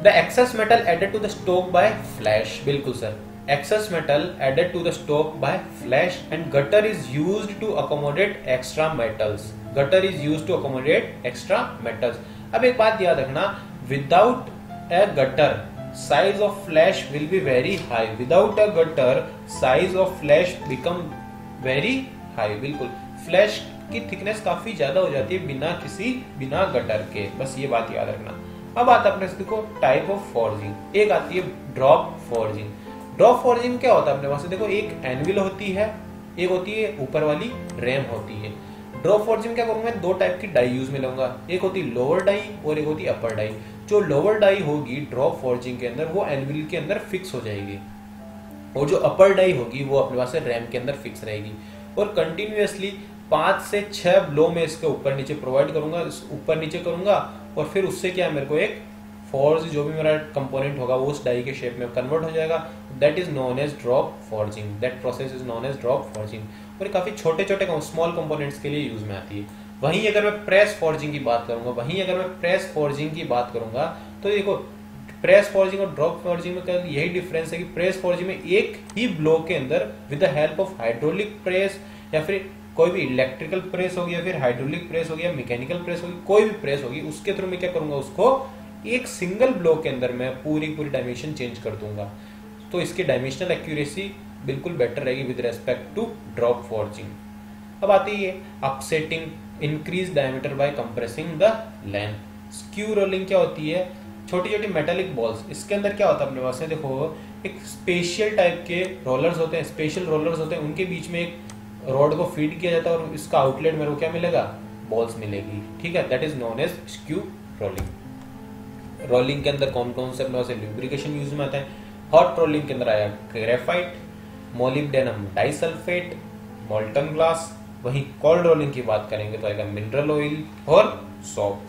B: The excess metal added to the stock by flash, बिल्कुल sir, excess metal added to the stock by flash, and gutter is used to accommodate extra metals. अब एक बात याद रखना, without a gutter size of flash will be very high. Without a gutter size of flash become very high. बिल्कुल flash की thickness काफी ज्यादा हो जाती है बिना गटर के, बस ये बात याद रखना। अब आता है अपने से देखो टाइप ऑफ फॉर्जिंग। एक आती है ड्रॉप फॉर्जिंग। ड्रॉप फॉर्जिंग क्या होता है अपने पास, देखो एक एनविल होती है, एक होती है ऊपर वाली रैम होती है। ड्रॉप फॉर्जिंग क्या करूंगा, दो टाइप की डाई यूज में लूंगा, एक होती है लोअर डाई और एक होती है अपर डाई। जो लोअर डाई होगी ड्रॉप फॉर्जिंग के अंदर वो एनविल के अंदर फिक्स हो जाएगी, और जो अपर डाई होगी वो अपने पास रैम के अंदर फिक्स रहेगी। और कंटिन्यूअसली 5 से 6 ब्लो में इसके ऊपर नीचे प्रोवाइड करूंगा, ऊपर नीचे करूंगा, और फिर उससे क्या है मेरे को एक फोर्ज जो भी मेरा कंपोनेंट होगा वो उस डाई के शेप में कन्वर्ट हो जाएगा। That is known as drop forging, that process is known as drop forging. और काफी छोटे छोटे स्मॉल कंपोनेंट्स के लिए यूज में आती है। वहीं अगर मैं प्रेस फॉर्जिंग की बात करूंगा, तो देखो प्रेस फॉर्जिंग और ड्रॉप फॉर्जिंग में यही डिफरेंस है कि प्रेस फॉर्जिंग में एक ही ब्लॉक के अंदर with the help of hydraulic press या फिर कोई भी इलेक्ट्रिकल प्रेस होगी या फिर हाइड्रोलिक प्रेस होगी या मैकेनिकल प्रेस होगी, कोई भी प्रेस होगी, उसके थ्रू मैं क्या करूंगा, उसको एक सिंगल ब्लॉक के अंदर मैं पूरी डायमेंशन चेंज कर दूंगा। तो इसकी डायमेंशनल एक्यूरेसी बिल्कुल बेटर रहेगी with respect to drop forging. अब आती है upsetting, increase diameter by compressing the length. Skew rolling क्या होती है, छोटी छोटी मेटालिक बॉल्स, इसके अंदर क्या होता है अपने पास है, देखो एक स्पेशल टाइप के रोलर्स होते हैं, स्पेशल रोलर्स होते हैं, उनके बीच में एक रॉड को फीड किया जाता है और इसका आउटलेट मेरे को क्या मिलेगा, बॉल्स मिलेगी। ठीक है, that is known as skew rolling. Rolling के अंदर कौन कौन से अपने पास ल्यूब्रिकेशन यूज में आता है। हॉट रोलिंग के अंदर आया graphite, molybdenum disulphate, molten glass. वहीं कोल्ड रोलिंग की बात करेंगे तो आएगा मिनरल ऑयल और सोप।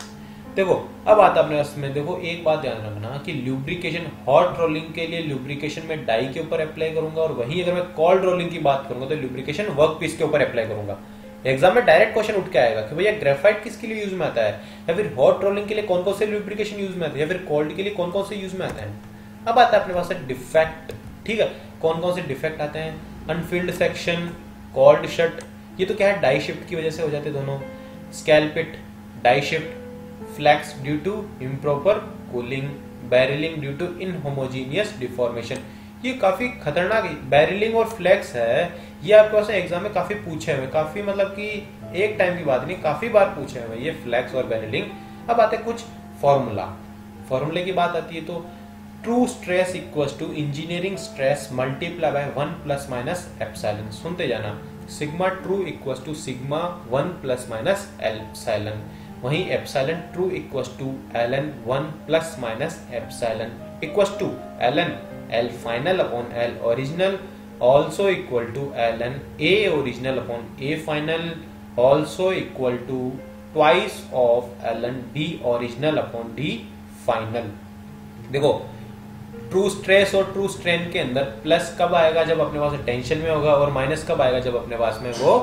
B: देखो अब आता अपने पास में, देखो एक बात ध्यान रखना कि ल्यूब्रिकेशन हॉट रोलिंग के लिए ल्यूब्रिकेशन में डाई के ऊपर अप्लाई करूंगा, और वहीं अगर मैं कोल्ड रोलिंग की बात करूंगा तो ल्यूब्रिकेशन वर्क पीस के ऊपर अप्लाई करूंगा। एग्जाम में डायरेक्ट क्वेश्चन उठ के आएगा कि भैया ग्रेफाइट किसके लिए यूज में आता है, या फिर हॉट रोलिंग के लिए कौन कौन से ल्यूब्रिकेशन यूज में आता है, या फिर कोल्ड के लिए कौन कौन से यूज में आता है। अब आता है अपने पास डिफेक्ट। ठीक है, कौन कौन से डिफेक्ट आते हैं, अनफिल्ड सेक्शन, कोल्ड शट, ये तो क्या है डाई शिफ्ट की वजह से हो जाते हैं दोनों, scale pit, die shift, flakes due to improper cooling, barreling due to inhomogeneous deformation. ये काफी खतरनाक बैरलिंग और फ्लैक्स है, ये आपके पास एग्जाम में काफी पूछे हुए, काफी मतलब कि एक टाइम की बात नहीं, काफी बार पूछे हुए ये फ्लैक्स और बैरलिंग। अब आते हैं कुछ फॉर्मूले की बात आती है तो true stress equals to engineering stress multiply by 1 plus minus epsilon. सुनते जाना, sigma true equals to sigma 1 plus minus epsilon. वहीं epsilon true equals to ln 1 plus minus epsilon equals to ln L final upon L original also equal to ln A original upon A final also equal to twice of ln D original upon D final। देखो true stress और true strain के अंदर plus कब आएगा, जब अपने पास tension में होगा, और माइनस कब आएगा, जब अपने पास में वो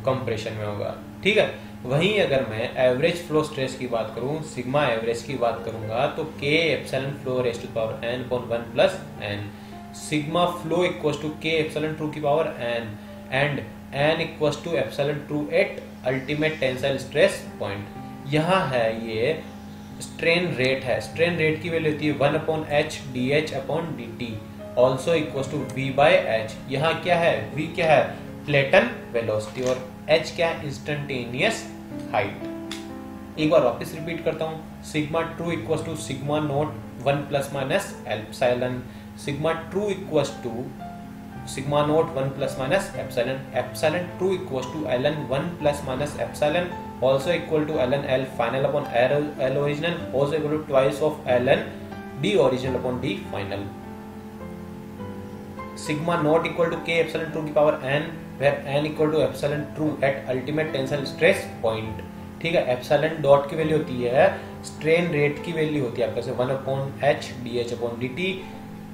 B: कंप्रेशन में होगा। ठीक है, वहीं अगर मैं एवरेज फ्लो स्ट्रेस की बात करूं, सिग्मा एवरेज की बात करूंगा तो K epsilon flow raise to power n upon 1 plus n, sigma flow equals to K epsilon true की power n, and n equals to epsilon true at ultimate tensile stress point. यहाँ है ये strain rate है, strain rate की value होती है 1 upon h dh upon dt also equals to v by h। यहाँ क्या है, v क्या है प्लेटन वेलोसिटी और h क्या है इंस्टेंटेनियस हाइट। एक बार वापस रिपीट करता हूँ, sigma true equals to sigma naught 1 plus minus epsilon, sigma true equals to sigma naught 1 plus minus epsilon, epsilon true equals to ln 1 plus minus epsilon also equal to ln L final upon L original also equal to twice of ln D original upon D final। sigma not equal to K epsilon true की power n, where n equal to epsilon true at ultimate tensile stress point। ठीक है, epsilon dot की value होती है, strain rate की value होती है आपके 1 upon h dh upon dt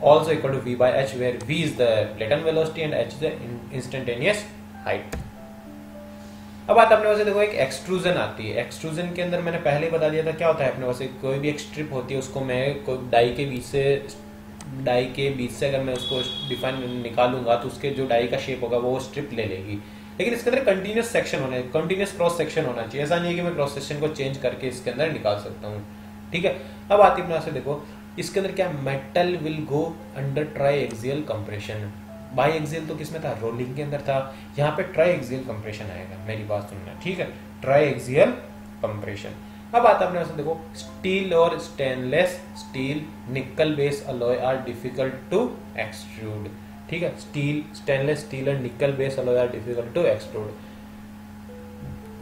B: also equal to v by h, where v is the latent velocity and h is the instantaneous height। अब बात अपने पास देखो एक एक्सट्रूजन आती है। एक्सट्रूजन के अंदर मैंने पहले ही बता दिया था क्या होता है, अपने पास कोई भी एक स्ट्रिप होती है, उसको मैं कोई डाई के बीच से अगर मैं उसको डिफाइन निकालूंगा तो उसके जो डाई का शेप होगा वो स्ट्रिप ले लेगी। लेकिन इसके अंदर कंटिन्यूस सेक्शन होना है, कंटिन्यूस क्रॉस सेक्शन होना चाहिए। ऐसा नहीं है कि मैं क्रॉस सेक्शन को चेंज करके इसके अंदर निकाल सकता हूँ। ठीक है, अब आती है अपने पास देखो इसके अंदर क्या, metal will go under try axial compression. By axial तो किसमें था, रोलिंग के अंदर था, यहाँ पे ट्राई एक्सियल कंप्रेशन आएगा। मेरी बात सुनना, ठीक है, ट्राई एक्सियल कंप्रेशन। अब आता है अपने पास में देखो स्टील और stainless steel nickel base alloy are difficult to extrude. ठीक है, स्टील स्टेनलेस स्टील और nickel base alloy are difficult to extrude.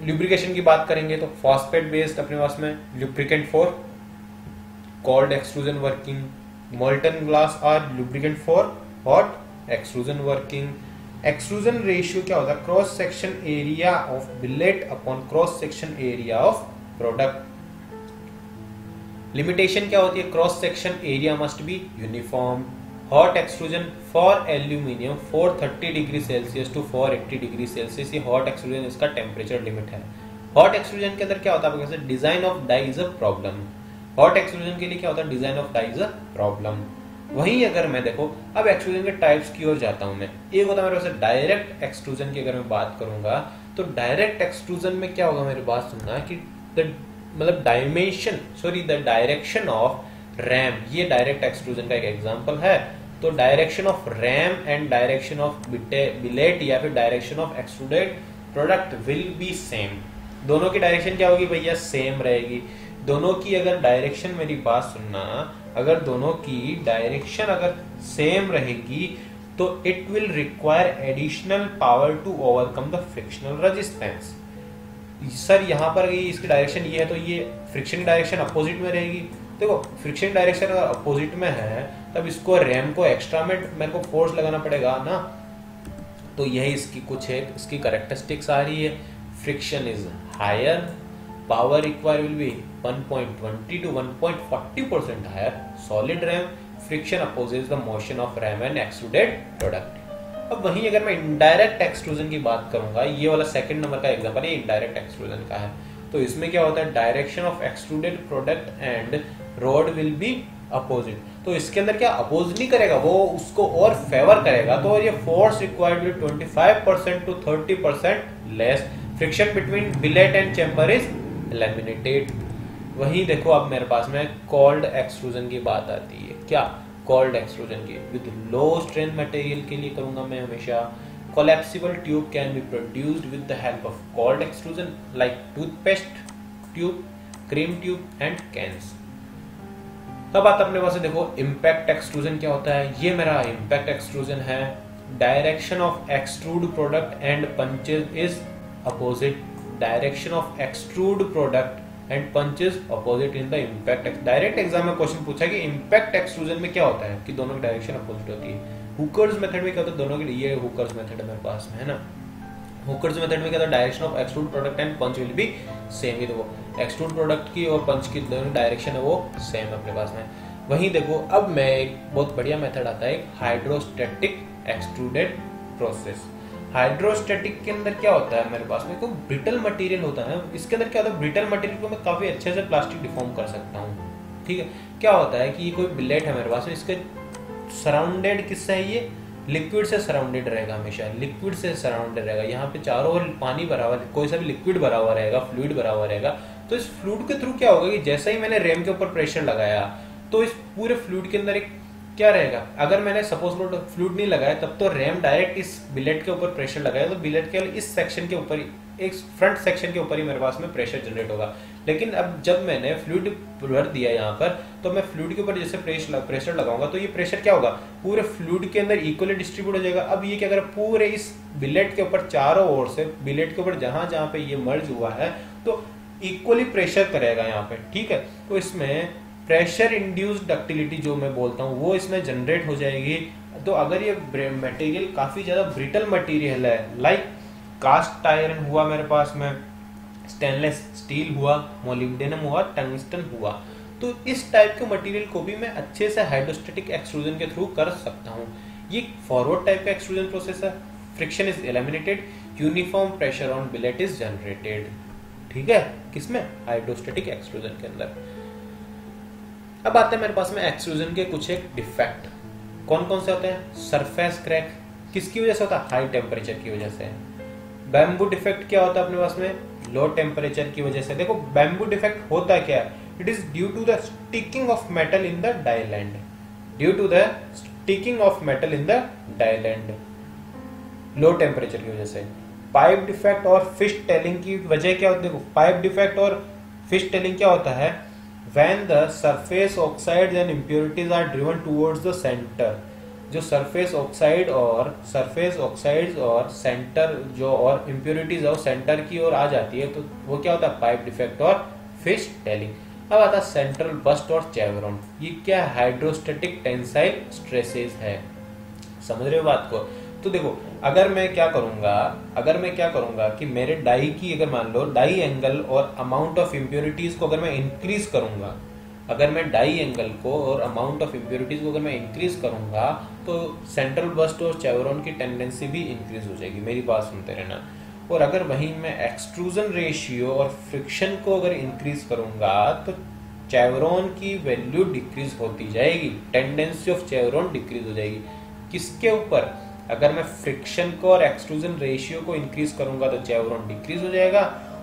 B: Lubrication की बात करेंगे तो फॉस्फेट बेस्ड अपने पास में lubricant for cold extrusion working, molten glass are lubricant for hot extrusion working. Extrusion ratio क्या होता है, cross section area of billet upon cross section area of product. Limitation क्या होती है, cross section area must be uniform. Hot extrusion for aluminium 430 degree Celsius to 480 degree Celsius, ये hot extrusion इसका temperature limit है। Hot extrusion के अंदर क्या होता है, design of die is a problem. Hot extrusion के लिए क्या होता है, design of die is a problem. वहीं अगर मैं देखो अब एक्सट्रूजन के टाइप्स की ओर जाता हूं मैं, एक होता है मेरे पास डायरेक्ट एक्सट्रूजन की अगर मैं बात करूंगा तो डायरेक्ट एक्सट्रूजन में क्या होगा, मेरी बात सुनना कि मतलब द डायरेक्शन ऑफ रैम, ये डायरेक्ट एक्सट्रूजन का एक एग्जांपल है। तो direction of ram and direction of billet या फिर direction of extruded product will be same. दोनों की डायरेक्शन क्या होगी भैया, सेम रहेगी। दोनों की अगर डायरेक्शन, मेरी बात सुनना, अगर दोनों की डायरेक्शन अगर सेम रहेगी तो it will require additional power to overcome the frictional resistance. Sir यहाँ पर इसकी डायरेक्शन ये है तो ये फ्रिक्शन की डायरेक्शन अपोजिट में रहेगी। देखो फ्रिक्शन डायरेक्शन अगर अपोजिट में है तब इसको रैम को एक्स्ट्रा में मेरे को फोर्स लगाना पड़ेगा ना। तो यही इसकी कुछ एक इसकी कैरेक्टरिस्टिक्स आ रही है। Friction is higher, power require will be 1.20 to 1.40% higher solid ram. Friction opposes the motion of ram and extruded product. अब वहीं अगर मैं इनडायरेक्ट एक्सट्रूजन की बात करूंगा, ये वाला सेकंड नंबर का एग्जांपल है, इनडायरेक्ट एक्सट्रूजन का है। तो इसमें क्या होता है, direction of extruded product and road will be opposite. तो इसके अंदर क्या अपोज नहीं करेगा, वो उसको और फेवर करेगा। तो ये force required will 25% to 30% less. Friction between bill rate and chamber is eliminated. वहीं देखो अब मेरे पास में कोल्ड एक्सट्रूजन की बात आती है। क्या कोल्ड एक्सट्रूजन की विद लो स्ट्रेंथ मटेरियल के लिए करूंगा मैं हमेशा। Collapsible tube can be produced with the help of cold extrusion like toothpaste tube, cream tube and cans. अब बात अपने पास देखो इम्पैक्ट एक्सट्रूजन क्या होता है। ये मेरा इम्पैक्ट एक्सट्रूजन है। Direction of extruded product and punches is opposite. Direction of extruded product and punches opposite in the impact. Direct exam में क्वेश्चन पूछा कि इम्पैक्ट एक्सट्रूजन में क्या होता है कि दोनों की डायरेक्शन अपोजिट होती है। हुकर्स मेथड में क्या होता है, दोनों की, ये हुकर्स मेथड है मेरे पास में है ना। हुकर्स मेथड में क्या होता है, direction of extruded product and punch will be same ही। देखो एक्सट्रूड प्रोडक्ट की और पंच की दोनों डायरेक्शन है वो सेम अपने पास में। वहीं देखो अब मैं एक बहुत बढ़िया मेथड आता है हाइड्रोस्टैटिक एक्सट्रूडेड प्रोसेस। हाइड्रोस्टैटिक के अंदर क्या होता है मेरे पास में, कोई ब्रिटल मटेरियल होता है। इसके अंदर क्या होता है, ब्रिटल मटेरियल को मैं काफी अच्छे से प्लास्टिक डिफॉर्म कर सकता हूँ। ठीक है, क्या होता है कि ये कोई बिलेट है मेरे पास में, इसके सराउंडेड किससे है, ये लिक्विड से सराउंडेड रहेगा, हमेशा लिक्विड से सराउंडेड रहेगा। यहाँ पे चारों ओर पानी भरा हुआ, कोई सा भी लिक्विड भरा हुआ रहेगा, फ्लूइड भरा हुआ रहेगा। तो इस फ्लूइड के थ्रू क्या होगा कि जैसे ही मैंने रैम के ऊपर प्रेशर लगाया तो इस पूरे फ्लूइड के अंदर एक क्या रहेगा, अगर मैंने सपोज फ्लूइड नहीं लगाया तब तो रैम डायरेक्ट इस बिलेट के ऊपर प्रेशर लगाया तो बिलेट के इस सेक्शन के ऊपर, एक फ्रंट सेक्शन के ऊपर ही मेरे पास में प्रेशर जनरेट होगा। लेकिन अब जब मैंने फ्लूइड भर दिया यहाँ पर, तो मैं फ्लूइड के ऊपर जैसे प्रेशर लगाऊंगा तो ये प्रेशर क्या होगा, पूरे फ्लूइड के अंदर इक्वली डिस्ट्रीब्यूट हो जाएगा। अब ये क्या करेगा, पूरे इस बिलेट के ऊपर चारों ओर से, बिलेट के ऊपर जहां जहां पे ये मर्ज हुआ है तो इक्वली प्रेशर करेगा यहाँ पे। ठीक है, तो इसमें प्रेशर इंड्यूस्ड डक्टिलिटी जो मैं बोलता हूँ वो इसमें जनरेट हो जाएगी। तो अगर ये मटेरियल काफी ज्यादा ब्रिटल मटेरियल है, लाइक कास्ट आयरन हुआ मेरे पास में, स्टेनलेस स्टील हुआ, मोलिब्डेनम हुआ, टंगस्टन हुआ, तो इस टाइप के मटेरियल को भी मैं अच्छे से हाइड्रोस्टैटिक एक्सट्रूजन के थ्रू कर सकता हूँ। ये फॉरवर्ड टाइप का एक्सट्रूजन प्रोसेस है। Friction is eliminated, uniform pressure on bill rate is generated. ठीक है, किसमें, हाइड्रोस्टैटिक एक्सट्रूजन के अंदर। अब आते हैं मेरे पास में एक्सट्रूजन के कुछ एक डिफेक्ट। कौन कौन से होते हैं, सरफेस क्रैक किसकी वजह से होता है, हाई टेम्परेचर की वजह से। बैम्बू डिफेक्ट क्या होता है अपने पास में, लो टेम्परेचर की वजह से। देखो बैम्बू डिफेक्ट होता क्या है, it is due to the sticking of metal in the die land, due to the sticking of metal in the die land, low temperature की वजह से। पाइप डिफेक्ट और फिश टेलिंग की वजह क्या होती है, देखो पाइप डिफेक्ट और फिश टेलिंग क्या होता है? When the surface oxides and impurities are driven towards the centre, जो सरफेस ऑक्साइड्स और सेंटर जो और इम्प्योरिटीज है सेंटर की ओर आ जाती है, तो वो क्या होता है? पाइप डिफेक्ट और फिश टेलिंग। अब आता है सेंट्रल बस्ट और चेवरॉन। ये क्या? हाइड्रोस्टेटिक टेंसाइल स्ट्रेसेस है। समझ रहे हो बात को? तो देखो, अगर मैं क्या करूंगा कि मेरे डाई की, अगर मान लो डाई एंगल और अमाउंट ऑफ इम्प्योरिटीज को अगर मैं इंक्रीज करूंगा, अगर मैं डाई एंगल को और अमाउंट ऑफ इम्प्योरिटीज को अगर मैं इंक्रीज करूंगा, तो सेंट्रल बस्ट और चेवरॉन की टेंडेंसी भी इंक्रीज हो जाएगी। मेरी बात सुनते रहना। और अगर वहीं मैं एक्सट्रूजन रेशियो और फ्रिक्शन को अगर इंक्रीज करूंगा, तो चेवरॉन की वैल्यू डिक्रीज होती जाएगी, टेंडेंसी ऑफ चेवरॉन डिक्रीज हो जाएगी। किसके ऊपर? अगर मैं फ्रिक्शन को और एक्सट्रूजन रेशियो को इंक्रीज करूंगा तो चेवरॉन डिक्रीज हो जाएगा,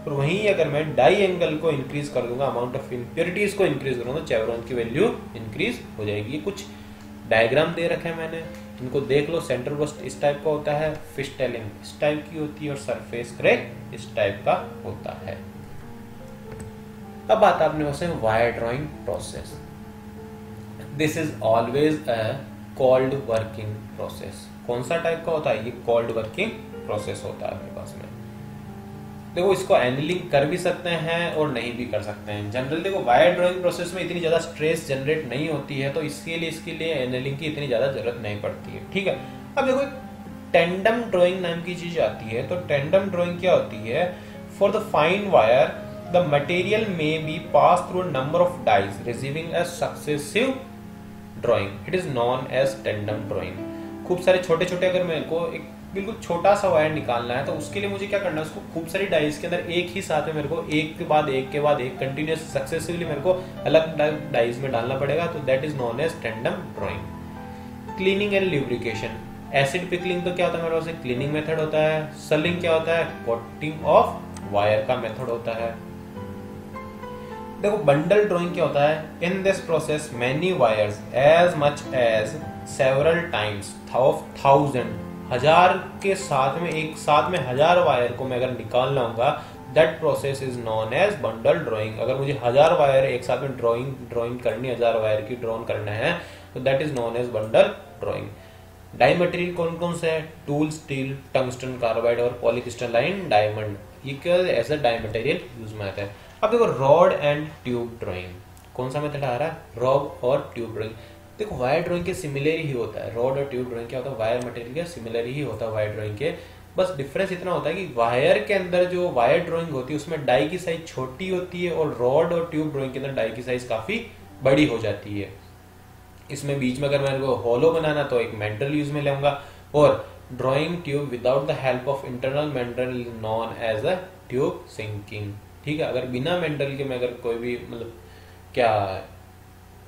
B: और वहीं अगर मैं डाई एंगल को इंक्रीज कर दूंगा, अमाउंट ऑफ इम्प्योरिटीज को इंक्रीज करूंगा, तो चेवरॉन की वैल्यू इंक्रीज हो जाएगी। कुछ डायग्राम दे रखे हैं मैंने, इनको देख लो। सेंट्रल बस्ट इस टाइप का होता है, फिश टेलिंग इस टाइप की होती है, और सरफेस क्रैक इस टाइप का होता है। अब आता है अपने पास wire drawing process. This is always a cold working process. कौन सा टाइप का होता है? ये कॉल्ड वर्किंग प्रोसेस होता है अपने पास में। देखो, इसको एनीलिंग कर भी सकते हैं और नहीं भी कर सकते हैं। जनरली देखो, वायर ड्राइंग प्रोसेस में इतनी ज्यादा स्ट्रेस जनरेट नहीं होती है, तो इसके लिए एनीलिंग की इतनी ज्यादा जरूरत नहीं पड़ती है। ठीक है। अब देखो, टेंडम ड्राइंग नाम की चीज आती है। तो टेंडम ड्राइंग क्या होती है? For the fine wire the material may be pass through number of dies receiving a successive drawing, it is known as tandem drawing. खूब सारे छोटे छोटे, अगर मेरे को एक बिल्कुल छोटा सा वायर निकालना है, तो उसके लिए मुझे क्या करना है? उसको खूब सारी डाइज के अंदर एक ही साथ में मेरे को एक के बाद एक कंटिन्यूस सक्सेसिवली मेरे को अलग डाइज में डालना पड़ेगा, तो that is known as tandem drawing. Cleaning and lubrication. Acid pickling तो क्या होता है मेरे पास? क्लीनिंग मेथड होता है। सलिंग क्या होता है? कोटिंग ऑफ वायर का मेथड होता है। देखो, बंडल ड्राइंग क्या होता है? In this process many wires as much as several times of 1000, 1000 के साथ में, एक साथ में 1000 वायर को मैं अगर निकालना होगा, that process is known as bundle drawing. अगर मुझे 1000 वायर एक साथ में ड्राइंग करनी, 1000 वायर की ड्रॉन करना है, तो that is known as bundle drawing. Die material कौन कौन से है? टूल स्टील, टंगस्टन कार्बाइड और पॉलीक्रिस्टलाइन डायमंड, ये क्या as a die material use में आता है। अब देखो, रॉड एंड ट्यूब ड्राइंग। कौन सा मेथड आ रहा है? रॉड और ट्यूब ड्राइंग। देखो, वायर ड्राइंग के सिमिलर ही होता है। रॉड और ट्यूब ड्राइंग क्या होता है? वायर मटेरियल के सिमिलर ही होता है वायर ड्राइंग के। बस डिफरेंस इतना होता है कि वायर के अंदर जो वायर ड्राइंग होती है उसमें डाई की साइज छोटी होती है, और रॉड और ट्यूब ड्राइंग के अंदर डाई की साइज काफी बड़ी हो जाती है। इसमें बीच में अगर मेरे को होलो बनाना, तो एक मेंडल यूज में लूंगा, और drawing tube without the help of internal mandrel known as a tube sinking. ठीक है। अगर बिना मेंडल के मैं अगर कोई भी मतलब क्या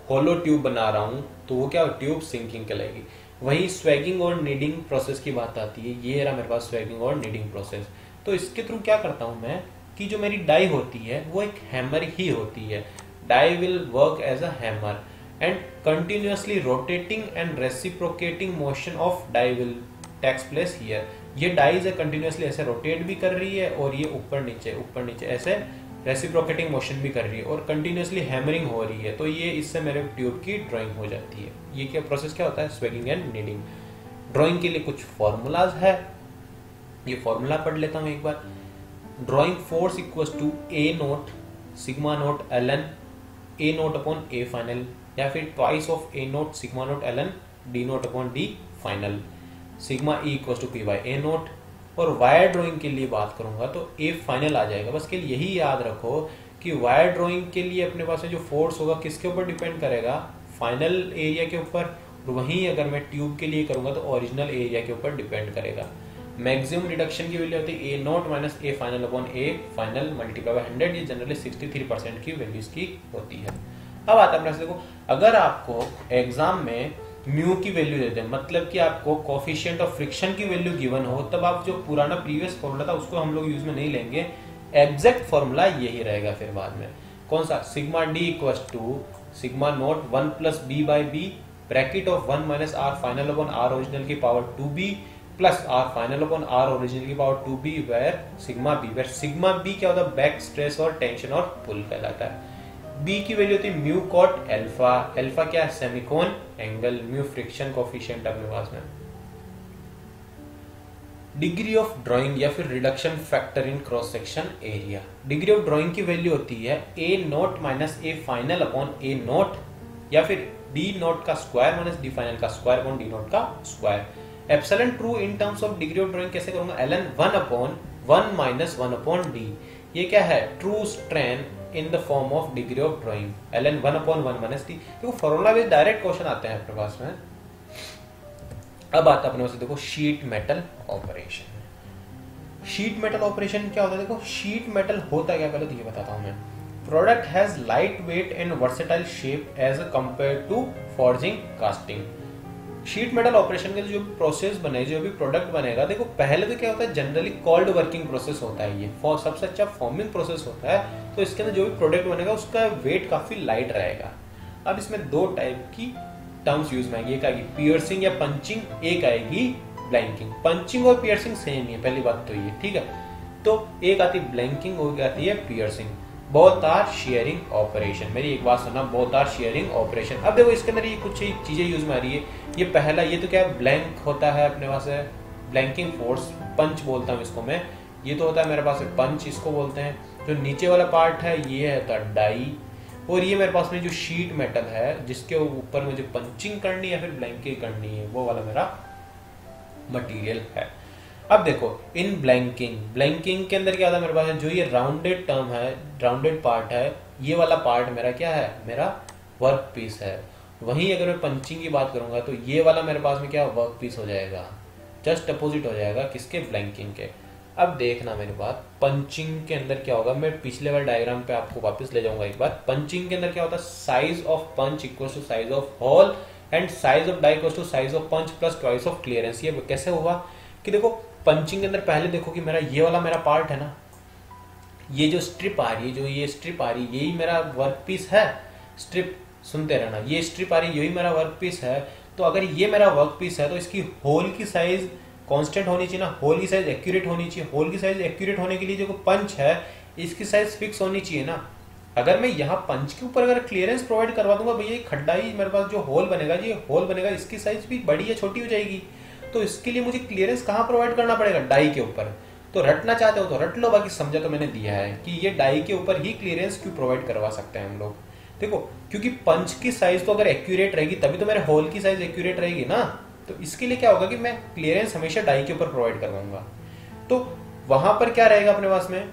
B: होलो ट्यूब बना रहा हूं, तो वो क्या ट्यूब सिंकिंग कहलाएगी। वही स्वेगिंग और नीडिंग प्रोसेस की बात आती है। ये रहा मेरे पास स्वेगिंग और नीडिंग प्रोसेस। तो इसके थ्रू क्या करता हूं मैं कि जो मेरी डाई होती है वो एक हैमर ही होती है। Die will work as a hammer and continuously rotating and reciprocating motion of die will takes place here. ये डाइज है कंटिन्यूअसली ऐसे रोटेट भी कर रही है, और ये ऊपर नीचे ऐसे रेसिप्रोकेटिंग मोशन भी कर रही है, और कंटिन्यूअसली हैमरिंग हो रही है। तो ये इससे मेरे ट्यूब की ड्राइंग हो जाती है। ये क्या प्रोसेस क्या होता है? स्वेगिंग एंड नीडिंग। ड्राइंग के लिए कुछ फॉर्मूलाज है, ये फॉर्मूला पढ़ लेता हूं एक बार। Drawing force equals to A naught sigma naught ln A naught upon A final, या फिर twice of A naught sigma naught ln D naught upon D final. Sigma E equals to P by A naught. और wire drawing के लिए बात करूंगा तो A final आ जाएगा। बस के लिए यही याद रखो कि वायर ड्राइंग के लिए अपने पास जो फोर्स होगा किसके ऊपर डिपेंड करेगा? फाइनल एरिया के ऊपर। और वहीं अगर मैं ट्यूब के लिए करूंगा तो ओरिजिनल एरिया के ऊपर डिपेंड करेगा। मैक्सिमम रिडक्शन की वैल्यू होती है A naught minus A final upon A final multiply by 100। ये जनरली 63% की वैल्यूज की होती है। अब आता है देखो, अगर आपको एग्जाम में म्यू की वैल्यू देते हैं, मतलब कि आपको कोफिशिएंट ऑफ फ्रिक्शन की वैल्यू गिवन हो, तब आप जो पुराना प्रीवियस फॉर्मूला था उसको हम लोग यूज में नहीं लेंगे। एग्जैक्ट फॉर्मूला यही रहेगा फिर बाद में। कौन सा? Sigma D equals to sigma naught 1 plus B by B bracket of 1 minus R final upon R original की power 2b plus R final upon R original की power 2b where sigma B क्या होता है, back stress और tension और पुल कहलाता है। B की वैल्यू होती है म्यू कॉट अल्फा, अल्फा क्या है, semicone angle, mu friction coefficient अपने पास में। डिग्री ऑफ ड्राइंग या फिर reduction factor in cross section area, degree of drawing की वैल्यू होती है A naught minus A final upon A naught या फिर डी नोट का स्क्वायर माइनस डी फाइनल का स्क्वायर अपॉन डी नोट का square. Epsilon true in terms of degree of drawing कैसे करूंगा, ln 1 upon 1 minus 1 upon D, ये क्या है, true strain in the form of degree of drawing, ln 1 upon 1 minus D. देखो formula based direct question आते हैं अपने पास में। अब आता है अपने पास देखो sheet metal operation. Sheet metal operation क्या होता है, देखो शीट मेटल होता क्या, पहले तो ये बताता हूं मैं। Product has light weight and versatile shape as compare to forging casting. Sheet metal operation के जो प्रोसेस बने, जो भी प्रोडक्ट बनेगा, देखो पहले तो क्या होता है, जनरली कोल्ड वर्किंग प्रोसेस होता है, ये सबसे अच्छा फॉर्मिंग प्रोसेस होता है। तो इसके अंदर जो भी प्रोडक्ट बनेगा उसका वेट काफी लाइट रहेगा। अब इसमें दो टाइप की टर्म्स यूज में आएगी, एक आएगी पियर्सिंग या पंचिंग, एक आएगी ब्लैंकिंग। पंचिंग और पियर्सिंग सेम ही है, पहली बात तो ये, ठीक है। तो एक आती है ब्लैंकिंग और एक आती है piercing. Both are shearing operation, मेरी एक बात सुनना, बोथ आर शेयरिंग ऑपरेशन। अब देखो इसके अंदर ये कुछ चीजें यूज में आ रही है। ये पहला, ये तो क्या है, ब्लैंक होता है अपने पास है, ब्लैंकिंग फोर्स, पंच बोलता हूँ इसको मैं। ये तो होता है मेरे पास है पंच, इसको बोलते हैं। जो नीचे वाला पार्ट है ये है डाई, और ये मेरे पास में जो शीट मेटल है जिसके ऊपर मुझे पंचिंग करनी है या फिर ब्लैंकिंग करनी है, वो वाला मेरा मटेरियल है। अब देखो इन ब्लैंकिंग के अंदर क्या होता है मेरे पास है, जो ये राउंडेड टर्म है, राउंडेड पार्ट है, ये वाला पार्ट मेरा क्या है, मेरा वर्क पीस है। वहीं अगर मैं पंचिंग की बात करूंगा तो ये वाला मेरे पास में क्या वर्क पीस हो जाएगा, जस्ट अपोजिट हो जाएगा किसके, ब्लैंकिंग के। अब देखना मेरी बात, पंचिंग के अंदर क्या होगा, मैं पिछले वाले डायग्राम पे आपको वापस ले जाऊंगा एक बार। पंचिंग के अंदर क्या होता है, size of punch equal to size of hole and size of die equal to size of punch plus twice of clearance. ये कैसे हुआ कि देखो पंचिंग के अंदर पहले देखो कि मेरा ये वाला मेरा पार्ट है ना, ये जो स्ट्रिप आ रही है, जो ये स्ट्रिप आ रही है, यही मेरा वर्क पीस है। स्ट्रिप सुनते रहना, ये स्ट्रिप आ रही है, यही मेरा वर्क पीस है। तो अगर ये मेरा वर्क पीस है तो इसकी होल की साइज कांस्टेंट होनी चाहिए ना, होल की साइज एक्यूरेट होनी चाहिए। होल की साइज एक्यूरेट होने के लिए जो पंच है इसकी साइज फिक्स होनी चाहिए ना। अगर मैं यहाँ पंच के ऊपर अगर क्लियरेंस प्रोवाइड करवा दूंगा, भैया खड्डा ही मेरे पास जो होल बनेगा, ये होल बनेगा, इसकी साइज भी बड़ी या छोटी हो जाएगी। तो इसके लिए मुझे क्लियरेंस कहाँ प्रोवाइड करना पड़ेगा, डाई के ऊपर। तो रटना चाहते हो तो रट लो, बाकी समझा तो मैंने दिया है कि ये डाई के ऊपर ही क्लियरेंस क्यों प्रोवाइड करवा सकते हैं हम लोग। देखो क्योंकि पंच की साइज तो अगर एक्यूरेट रहेगी तभी तो मेरे होल की साइज एक्यूरेट रहेगी ना। तो इसके लिए क्या होगा कि मैं क्लियरेंस हमेशा डाई के ऊपर प्रोवाइड करवाऊंगा। तो वहां पर क्या रहेगा अपने पास में,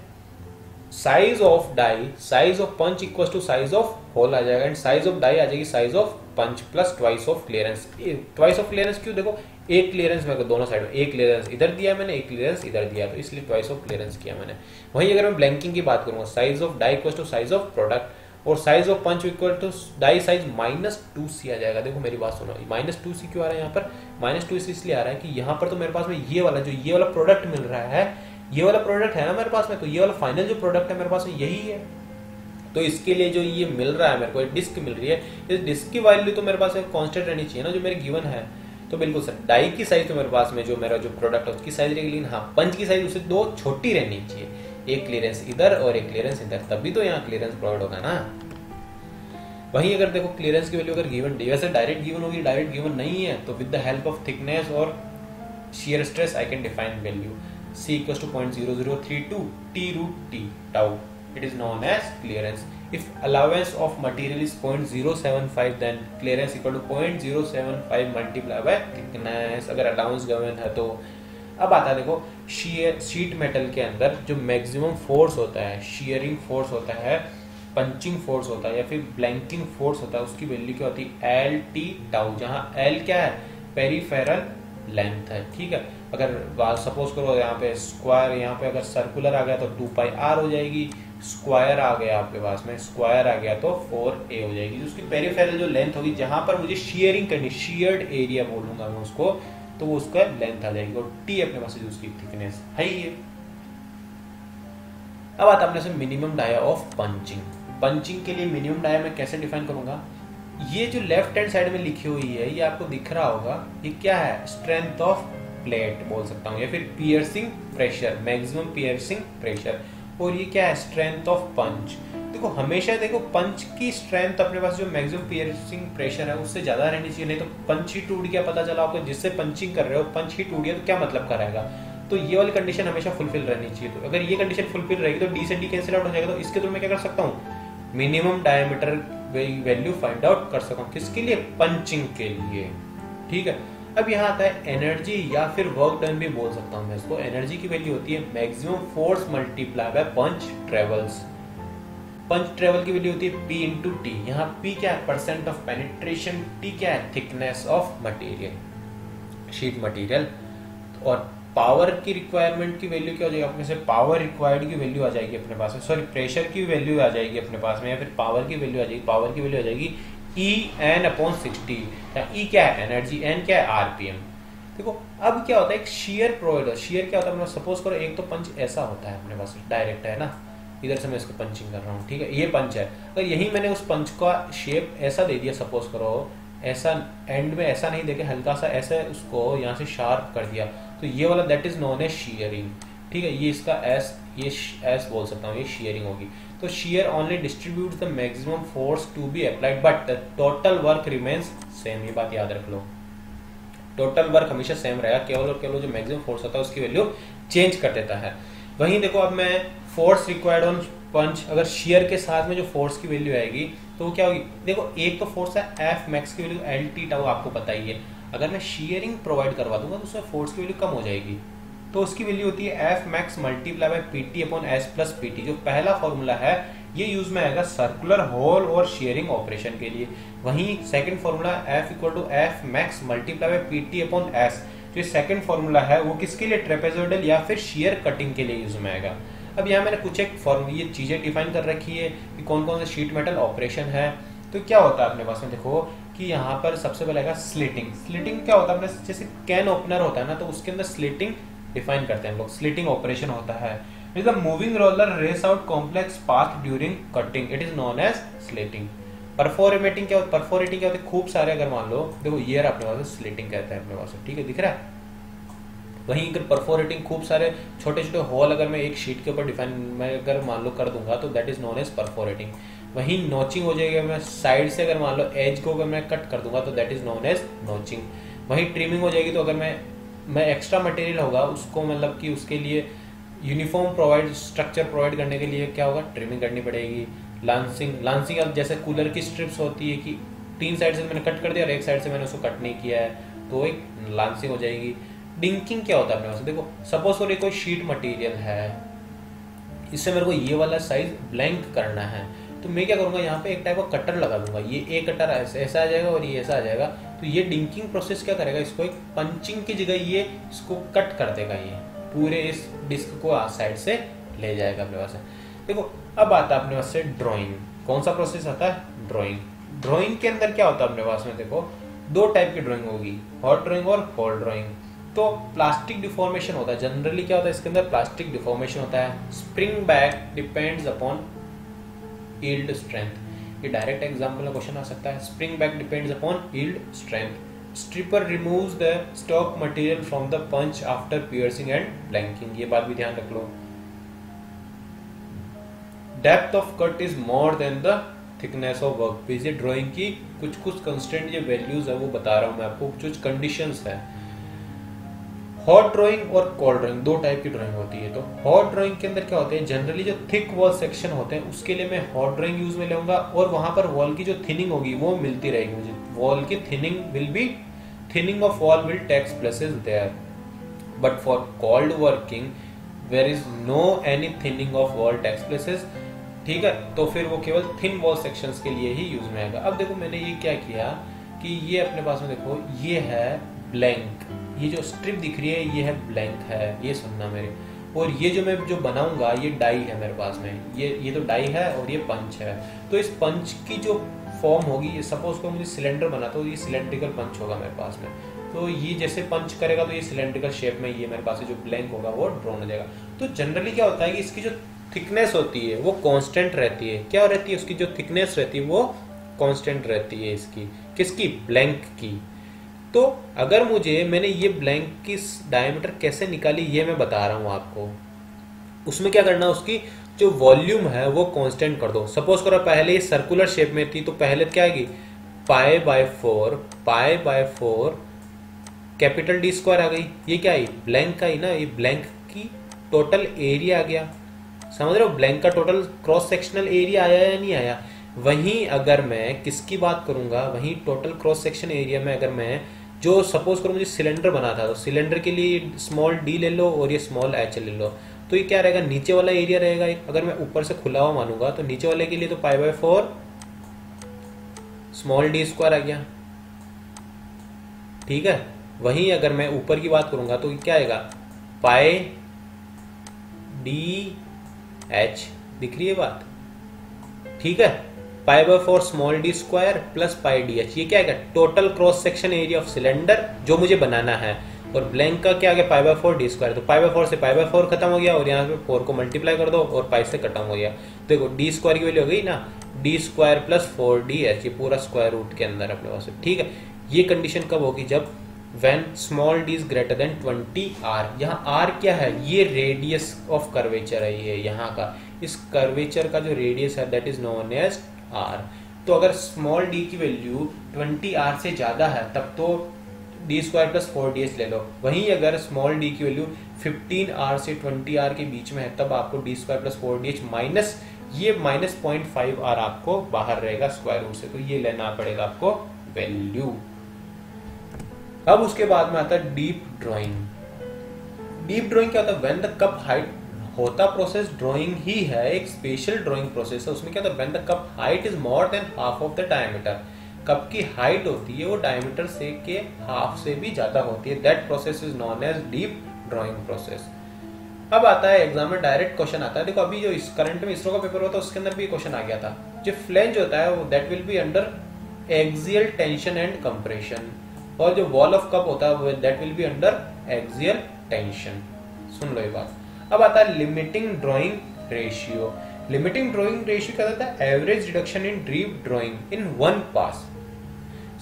B: size of die, size of punch equal to size of hole आ जाएगा, एंड साइज ऑफ डाई आ जाएगी size of punch plus twice of clearance. Twice of clearance क्यों, देखो एक क्लियरेंस मेरे को दोनों साइड में, एक क्लियरेंस इधर दिया मैंने, एक क्लियरेंस इधर दिया, तो इसलिए ट्वाइस ऑफ क्लियरेंस किया मैंने। वहीं अगर मैं ब्लैंकिंग की बात करूंगा, size of die equal to size of product और size of punch equal to die size -2c आ जाएगा। देखो मेरी बात सुनो, -2c क्यों आ रहा है यहाँ पर, -2c इसलिए आ रहा है कि यहाँ पर तो मेरे पास में ये वाला जो ये वाला प्रोडक्ट मिल रहा है, ये वाला प्रोडक्ट है ना मेरे पास में, तो ये वाला फाइनल जो प्रोडक्ट है मेरे पास में यही है। तो इसके लिए जो ये मिल रहा है मेरे को, डिस्क मिल रही है, इस डिस्क की वैल्यू तो मेरे पास कांस्टेंट रहनी चाहिए ना, जो मेरे गिवन है। तो बिल्कुल सर, डाई की साइज तो मेरे पास में जो मेरा जो प्रोडक्ट है उसकी साइज रहेगी, लेकिन हाँ पंच की साइज उससे 2 छोटी रहनी चाहिए, एक क्लियरेंस इधर और एक क्लियरेंस इधर, तभी तो यहाँ क्लियरेंस प्रोवाइड होगा ना। वहीं अगर देखो क्लियरेंस की वैल्यू अगर गिवन, वैसे डायरेक्ट गिवन होगी, डायरेक्ट गिवन नहीं है, तो with the help of thickness और shear stress I can define value C equals to 0.0032 T root T tau. It is known as clearance. If allowance of material is 0.075 then clearance equal to 0.075 multiplied by thickness. अगर allowance given है तो अब आता है देखो sheet metal के अंदर जो मैक्सिमम फोर्स होता है, शीयरिंग फोर्स होता है, पंचिंग फोर्स होता है या फिर ब्लैंकिंग फोर्स होता है, उसकी वैल्यू क्या होती है, एल टी टाउ, जहाँ एल क्या है, पेरीफेरल लेंथ है, ठीक है। अगर सपोज करो यहाँ पे स्क्वायर, यहाँ पे अगर सर्कुलर आ गया तो 2πr हो जाएगी, स्क्वायर आ गया आपके पास में, स्क्वायर आ गया तो 4a हो जाएगी। उसकी पेरीफेरल जो लेंथ होगी, जहां पर मुझे शीयरिंग करनी, शीयर्ड एरिया बोलूंगा मैं उसको, तो वो उसका लेंथ आ जाएगी, और t अपने पास उसकी थिकनेस है ही है। अब आता अपने से minimum dia of punching. Punching के लिए मिनिमम डाया मैं कैसे डिफाइन करूंगा, ये जो लेफ्ट हैंड साइड में लिखी हुई है, ये आपको दिख रहा होगा, ये क्या है, स्ट्रेंथ ऑफ प्लेट बोल सकता हूँ, या फिर piercing pressure, maximum piercing pressure. और ये क्या है, स्ट्रेंथ ऑफ पंच। देखो हमेशा देखो पंच की स्ट्रेंथ अपने पास जो मैक्सिमम पियर्सिंग प्रेशर है उससे ज्यादा रहनी चाहिए, नहीं तो पंच ही टूट गया, पता चला आपको जिससे पंचिंग कर रहे हो पंच ही टूट गया तो क्या मतलब कराएगा। तो ये वाली कंडीशन हमेशा फुलफिल रहनी चाहिए। तो अगर ये कंडीशन फुलफिल रहेगी तो डी से डी कैंसिल आउट हो जाएगा। तो इसके थ्रू मैं क्या कर सकता हूँ, minimum diameter value find out कर सकता हूँ, किसके लिए, पंचिंग के लिए। ठीक है, अब यहाँ आता है एनर्जी या फिर वर्क डन भी बोल सकता हूँ मैं इसको। एनर्जी की वैल्यू होती है maximum force multiply by punch travels. Punch travel की वैल्यू होती है P इंटू टी। यहाँ P क्या है, परसेंट ऑफ पेनिट्रेशन, T क्या है, thickness of material, sheet material. और पावर की रिक्वायरमेंट की वैल्यू क्या हो जाएगी अपने से, पावर रिक्वायर्ड की वैल्यू आ जाएगी अपने पास में, सॉरी प्रेशर की वैल्यू आ जाएगी अपने पास में, या फिर पावर की वैल्यू आ जाएगी। पावर की वैल्यू आ जाएगी En/60। E क्या है, एनर्जी, N क्या है, आरपीएम। देखो अब क्या होता है, एक शेयर प्रोवाइड हो, शेयर क्या होता है, सपोज करो एक तो पंच ऐसा होता है अपने पास डायरेक्ट है ना, इधर से मैं इसको पंचिंग कर रहा हूँ, ठीक है, ये पंच है। अगर यही मैंने उस पंच का शेप ऐसा दे दिया, सपोज करो ऐसा, एंड में ऐसा नहीं देके हल्का सा ऐसे उसको यहाँ से शार्प कर दिया, तो ये वाला that is known as shearing. ठीक है, ये इसका एस, ये एस बोल सकता हूँ, ये शेयरिंग होगी। तो shear only distribute the maximum force to be applied but the total work remains same. ये बात याद रख लो, टोटल वर्क हमेशा सेम रहेगा, केवल और केवल जो मैक्सिमम फोर्स होता है उसकी वैल्यू चेंज कर देता है। वहीं देखो अब मैं फोर्स रिक्वायर्ड ऑन पंच, अगर शेयर के साथ में जो फोर्स की वैल्यू आएगी तो वो क्या होगी, देखो एक तो फोर्स है एफ मैक्स की वैल्यू एल टी टाउ, आपको पता ही है। अगर मैं शेयरिंग प्रोवाइड करवा दूंगा तो उसमें फोर्स की वैल्यू कम हो जाएगी, तो उसकी वैल्यू होती है F max multiply by PT upon S plus PT. जो पहला फॉर्मूला है ये यूज में आएगा सर्कुलर होल और शेयरिंग ऑपरेशन के लिए। वहीं second formula F equal to F max multiply by PT upon S, जो सेकंड फॉर्मूला है वो किसके लिए, ट्रेपेजोइडल या फिर शेयर कटिंग के लिए यूज में आएगा। अब यहाँ मैंने कुछ एक ये चीजें डिफाइन कर रखी है कि कौन कौन से शीट मेटल ऑपरेशन है। तो क्या होता है अपने पास में, देखो कि यहाँ पर सबसे पहले आएगा स्लिटिंग। स्लिटिंग क्या होता है अपने, जैसे कैन ओपनर होता है ना, तो उसके अंदर स्लिटिंग डिफाइन करते हैं हम लोग। स्लिटिंग ऑपरेशन होता है, it is the moving roller races out complex path during cutting, it is known as slitting. Perforating क्या होता है, परफोरेटिंग क्या होता है, खूब सारे अगर मान लो, देखो ये अपने पास स्लिटिंग कहते हैं अपने पास, ठीक है, दिख रहा है। वहीं अगर परफोरेटिंग खूब सारे छोटे छोटे होल अगर मैं एक शीट के ऊपर डिफाइन मैं अगर मान लो कर दूंगा तो that is known as perforating. वहीं नोचिंग हो जाएगी, मैं साइड से अगर मान लो एज को अगर मैं कट कर दूंगा तो that is known as notching. वहीं ट्रिमिंग हो जाएगी, तो अगर मैं एक्स्ट्रा मटेरियल होगा उसको मतलब कि उसके लिए यूनिफॉर्म प्रोवाइड स्ट्रक्चर प्रोवाइड करने के लिए क्या होगा, ट्रिमिंग करनी पड़ेगी। लांसिंग, लांसिंग अब जैसे कूलर की स्ट्रिप्स होती है कि 3 साइड से मैंने कट कर दिया और एक साइड से मैंने उसको कट नहीं किया है, तो एक लांसिंग हो जाएगी। डिंकिंग क्या होता है अपने पास, देखो सपोज करो कोई शीट मटेरियल है, इससे मेरे को ये वाला साइज ब्लैंक करना है, तो मैं क्या करूंगा, यहाँ पे एक टाइप का कटर लगा दूंगा, ये एक कटर ऐसा आ जाएगा और ये ऐसा आ जाएगा। तो ये डिंकिंग प्रोसेस क्या करेगा, इसको एक पंचिंग की जगह ये इसको कट कर देगा, ये पूरे इस डिस्क को साइड से ले जाएगा अपने पास। देखो अब आता है अपने पास से ड्रॉइंग। कौन सा प्रोसेस आता है, ड्रॉइंग। ड्रॉइंग के अंदर क्या होता है अपने पास में, देखो 2 टाइप की ड्रॉइंग होगी, हॉट ड्रॉइंग और कोल्ड ड्रॉइंग। तो प्लास्टिक डिफॉर्मेशन होता है, जनरली क्या होता है इसके अंदर, प्लास्टिक डिफॉर्मेशन होता है। Spring back depends upon yield strength, ये डायरेक्ट एग्जांपल में क्वेश्चन आ सकता है। Spring back depends upon yield strength. Stripper removes the stock material from the punch after piercing and blanking, ये बात भी ध्यान रख लो। Depth of cut is more than the thickness of work piece, ये ड्राइंग की कुछ कंस्टेंट ये वैल्यूज है वो बता रहा हूं मैं आपको, कुछ कंडीशंस है। हॉट ड्राइंग और कोल्ड ड्राइंग 2 टाइप की ड्राइंग होती है। तो हॉट ड्राइंग के अंदर क्या होते हैं, जनरली जो थिक वॉल सेक्शन होते हैं उसके लिए मैं हॉट ड्राइंग यूज में लूंगा, और वहां पर वॉल की जो थिनिंग होगी वो मिलती रहेगी मुझे। वॉल की thinning of wall will takes places there, but for cold working there is no any thinning of wall takes places, ठीक है। तो फिर वो केवल थिन वॉल सेक्शंस के लिए ही यूज में आएगा। अब देखो मैंने ये क्या किया कि ये अपने पास में देखो ये है ब्लैंक, ये जो स्ट्रिप दिख रही है ये है ब्लैंक है, ये सुनना मेरे। और ये जो मैं जो बनाऊंगा ये डाई है मेरे पास में, ये तो डाई है और ये पंच है। तो इस पंच की जो फॉर्म होगी, ये सपोज को मुझे सिलेंडर बना तो ये सिलेंड्रिकल पंच होगा मेरे पास में। तो ये जैसे पंच करेगा तो ये सिलेंड्रिकल शेप में ये मेरे पास जो ब्लैंक होगा वो ड्रॉन हो जाएगा। तो जनरली क्या होता है कि इसकी जो थिकनेस होती है वो कांस्टेंट रहती है। क्या रहती है, उसकी जो थिकनेस रहती है वो कांस्टेंट रहती है इसकी, किसकी, ब्लैंक की। तो अगर मैंने ये ब्लैंक की डायमीटर कैसे निकाली ये मैं बता रहा हूं आपको। उसमें क्या करना, उसकी जो वॉल्यूम है वो कांस्टेंट कर दो। सपोज करो पहले ये सर्कुलर शेप में थी, तो पहले क्या आएगी, pi by 4 capital D square आ गई। ये क्या आई, ब्लैंक का ही ना, ये ब्लैंक की टोटल एरिया आ गया। समझ रहे हो, ब्लैंक का टोटल क्रॉस सेक्शनल एरिया आया या नहीं आया। वहीं अगर मैं किसकी बात करूंगा, वहीं टोटल क्रॉस सेक्शन एरिया में अगर मैं जो सपोज करो मुझे सिलेंडर बना था, तो सिलेंडर के लिए स्मॉल डी ले लो और ये स्मॉल एच ले लो, तो ये क्या रहेगा, नीचे वाला एरिया रहेगा। अगर मैं ऊपर से खुला हुआ मानूंगा तो नीचे वाले के लिए तो पाई/4 स्मॉल डी स्क्वायर आ गया, ठीक है। वहीं अगर मैं ऊपर की बात करूंगा तो क्या आएगा, पाई डी एच, दिख रही है बात, ठीक है। पाई/4 small D square plus pi D H, ये क्या आएगा, total cross section area of cylinder जो मुझे बनाना है। और ब्लैंक का क्या आ गया, पाई/4 डी स्क्वायर, तो पाई/4 से पाई/4 खत्म हो गया और यहाँ पे 4 को मल्टीप्लाई कर दो और पाई से खत्म हो गया। देखो डी स्क्वायर की वैल्यू हो गई ना, डी स्क्वायर प्लस 4dh, ये पूरा स्क्वायर रूट के अंदर अपने पास, ठीक है। ये कंडीशन कब होगी, जब when small d is greater than 20r। यहाँ r क्या है, ये रेडियस ऑफ कर्वेचर है, ये यहाँ का, इस कर्वेचर का जो रेडियस है that is known as r। तो अगर स्मॉल d की वैल्यू 20r से ज्यादा है तब तो डी स्क्वायर प्लस 4dh ले लो। वहीं अगर स्मॉल d की वैल्यू 15r से 20r के बीच में है तब आपको D square plus 4dh minus ये माइनस 0.5r आपको बाहर रहेगा स्क्वायर रूट से, तो ये लेना पड़ेगा आपको वैल्यू। अब उसके बाद में आता है डीप ड्राइंग। डीप ड्राइंग क्या होता है, व्हेन द कप हाइट होता प्रोसेस ड्राइंग ही है, एक स्पेशल ड्राइंग प्रोसेस है। उसमें क्या होता है, when the cup height is more than half of the diameter, cup की हाइट होती है वो डायमीटर से के हाफ से भी ज्यादा होती है, that process is known as deep drawing process. अब आता है एग्जाम में डायरेक्ट क्वेश्चन आता है। देखो अभी जो इस करंट में इसरो का पेपर होता है उसके अंदर भी क्वेश्चन आ गया था, जो फ्लेंज होता है वो that will be under axial tension and compression, और जो वॉल ऑफ कप होता है that will be under axial tension. सुन लो ये बात। अब आता है limiting drawing ratio. Limiting drawing ratio क्या होता है, average reduction in deep drawing in one pass.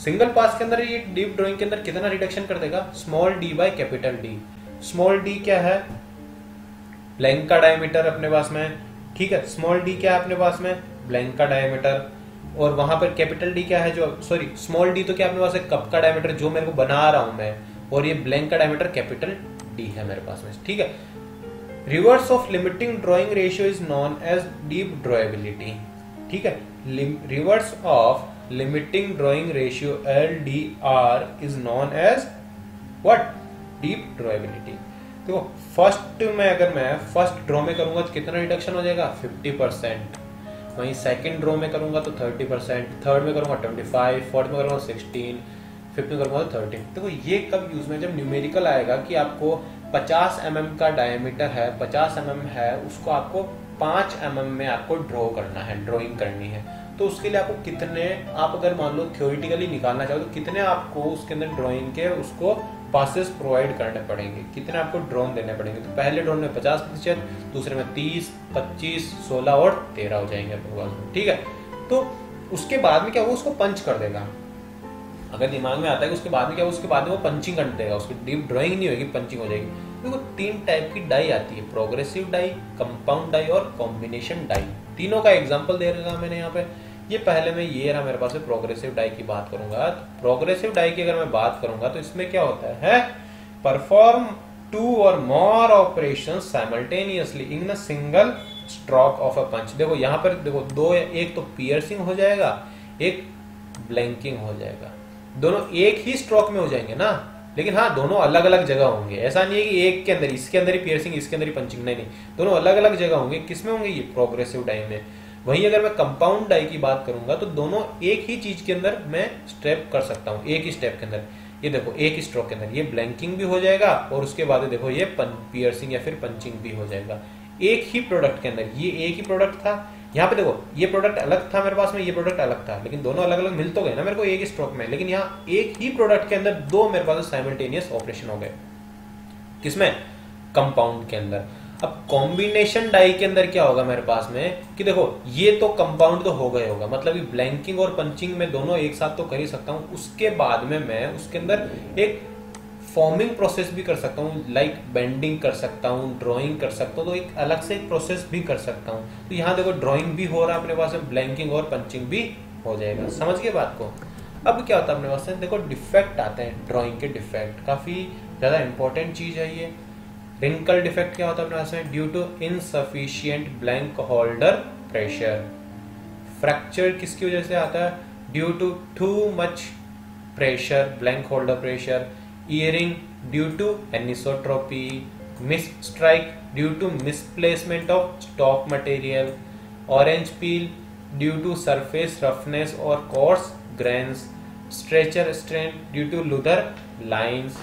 B: Single pass के अंदर ये डीप ड्राइंग के अंदर कितना रिडक्शन कर देगा, small D by capital D. Small D क्या है, ब्लैंक का डायमीटर अपने पास में, ठीक है। स्मॉल डी क्या है अपने पास में, ब्लैंक का डायमीटर, और वहां पर कैपिटल डी क्या है, जो सॉरी स्मॉल डी तो क्या अपने पास है, कप का डायमीटर जो मेरे को बना रहा हूं मैं, और ये ब्लैंक का डायमीटर कैपिटल डी है मेरे पास में, ठीक है। Reverse of limiting drawing ratio is known as deep drawability, ठीक है। Reverse of limiting drawing ratio LDR is known as what, deep drawability. देखो फर्स्ट में अगर मैं फर्स्ट ड्रॉ में करूंगा तो कितना रिडक्शन हो जाएगा, 50%। वहीं सेकंड ड्रॉ में करूंगा तो 30%, थर्ड में करूंगा 25, फोर्थ में करूंगा 16, फिफ्थ में करूंगा 13। देखो ये कब यूज में, जब न्यूमेरिकल आएगा कि आपको 50 mm का डायमीटर है, 50 mm है, उसको आपको 5 mm में आपको ड्रॉ करना है, ड्रॉइंग करनी है, तो उसके लिए आपको कितने, आप अगर मान लो थ्योरेटिकली निकालना चाहो तो कितने आपको उसके अंदर ड्रॉइंग के उसको पासेस प्रोवाइड करने पड़ेंगे, कितने आपको ड्रोन देने पड़ेंगे। तो पहले ड्रोन में 50%, दूसरे में 30, 25, 16 और 13 हो जाएंगे अपने पास, ठीक है। तो उसके बाद में क्या वो उसको पंच कर देगा, अगर दिमाग में आता है कि उसके बाद में क्या, उसके बाद में वो पंचिंग कर देगा, उसकी डीप ड्राइंग नहीं होगी, पंचिंग हो जाएगी। देखो 3 टाइप की डाई आती है, प्रोग्रेसिव डाई, कंपाउंड डाई और कॉम्बिनेशन डाई। तीनों का एग्जांपल दे रहा मैंने यहाँ पे। ये पहले में ये रहा मेरे पास है, प्रोग्रेसिव डाई की बात करूंगा। प्रोग्रेसिव डाई की अगर मैं बात करूंगा तो इसमें क्या होता है, परफॉर्म 2 और more operation simultaneously in a single stroke of a punch. देखो यहाँ पर देखो दो, एक तो पियर्सिंग हो जाएगा, एक ब्लैंकिंग हो जाएगा, दोनों एक ही स्ट्रोक में हो जाएंगे ना, लेकिन हाँ दोनों अलग अलग जगह होंगे। ऐसा नहीं है कि एक के अंदर, इसके अंदर ही पियर्सिंग, इसके अंदर ही पंचिंग, नहीं, दोनों अलग अलग जगह होंगे। किसमें होंगे, ये प्रोग्रेसिव डाई में। वहीं अगर मैं कंपाउंड डाई की बात करूंगा तो दोनों एक ही चीज के अंदर मैं स्टेप कर सकता हूँ, एक ही स्टेप के अंदर। ये देखो एक ही स्ट्रोक के अंदर ये ब्लैंकिंग भी हो जाएगा और उसके बाद देखो ये पियर्सिंग या फिर पंचिंग भी हो जाएगा, एक ही प्रोडक्ट के अंदर। ये एक ही प्रोडक्ट था, यहाँ पे देखो ये प्रोडक्ट अलग था मेरे पास में, ये प्रोडक्ट अलग था, लेकिन दोनों अलग अलग मिल तो गए ना मेरे को एक ही स्ट्रोक में, लेकिन यहाँ एक ही प्रोडक्ट के अंदर दो मेरे पास साइमल्टेनियस ऑपरेशन हो गए। किसमें, कंपाउंड के अंदर। अब कॉम्बिनेशन डाई के अंदर क्या होगा मेरे पास में कि देखो ये तो कंपाउंड तो हो गए होगा, मतलब ये ब्लैंकिंग और पंचिंग में दोनों एक साथ तो कर ही सकता हूं। उसके बाद में मैं उसके अंदर एक फॉर्मिंग प्रोसेस भी कर सकता हूँ, लाइक बेंडिंग कर सकता हूँ, ड्राइंग कर सकता हूँ, तो एक अलग से एक प्रोसेस भी कर सकता हूँ। तो यहाँ देखो ड्राइंग भी हो रहा है अपने पास में, ब्लैंकिंग और पंचिंग भी हो जाएगा। समझ गए बात को। अब क्या होता है अपने पास में, देखो डिफेक्ट आते हैं, ड्राइंग के डिफेक्ट काफी ज्यादा इंपॉर्टेंट चीज है ये। रिंकल डिफेक्ट क्या होता है अपने पास में, due to insufficient blank holder pressure. Fracture किसकी वजह से आता है, due to too much pressure, blank holder pressure. Earing due to anisotropy. Miss strike due to misplacement of stock material. Orange peel due to surface roughness और coarse grains. Stretcher strain due to Luder lines.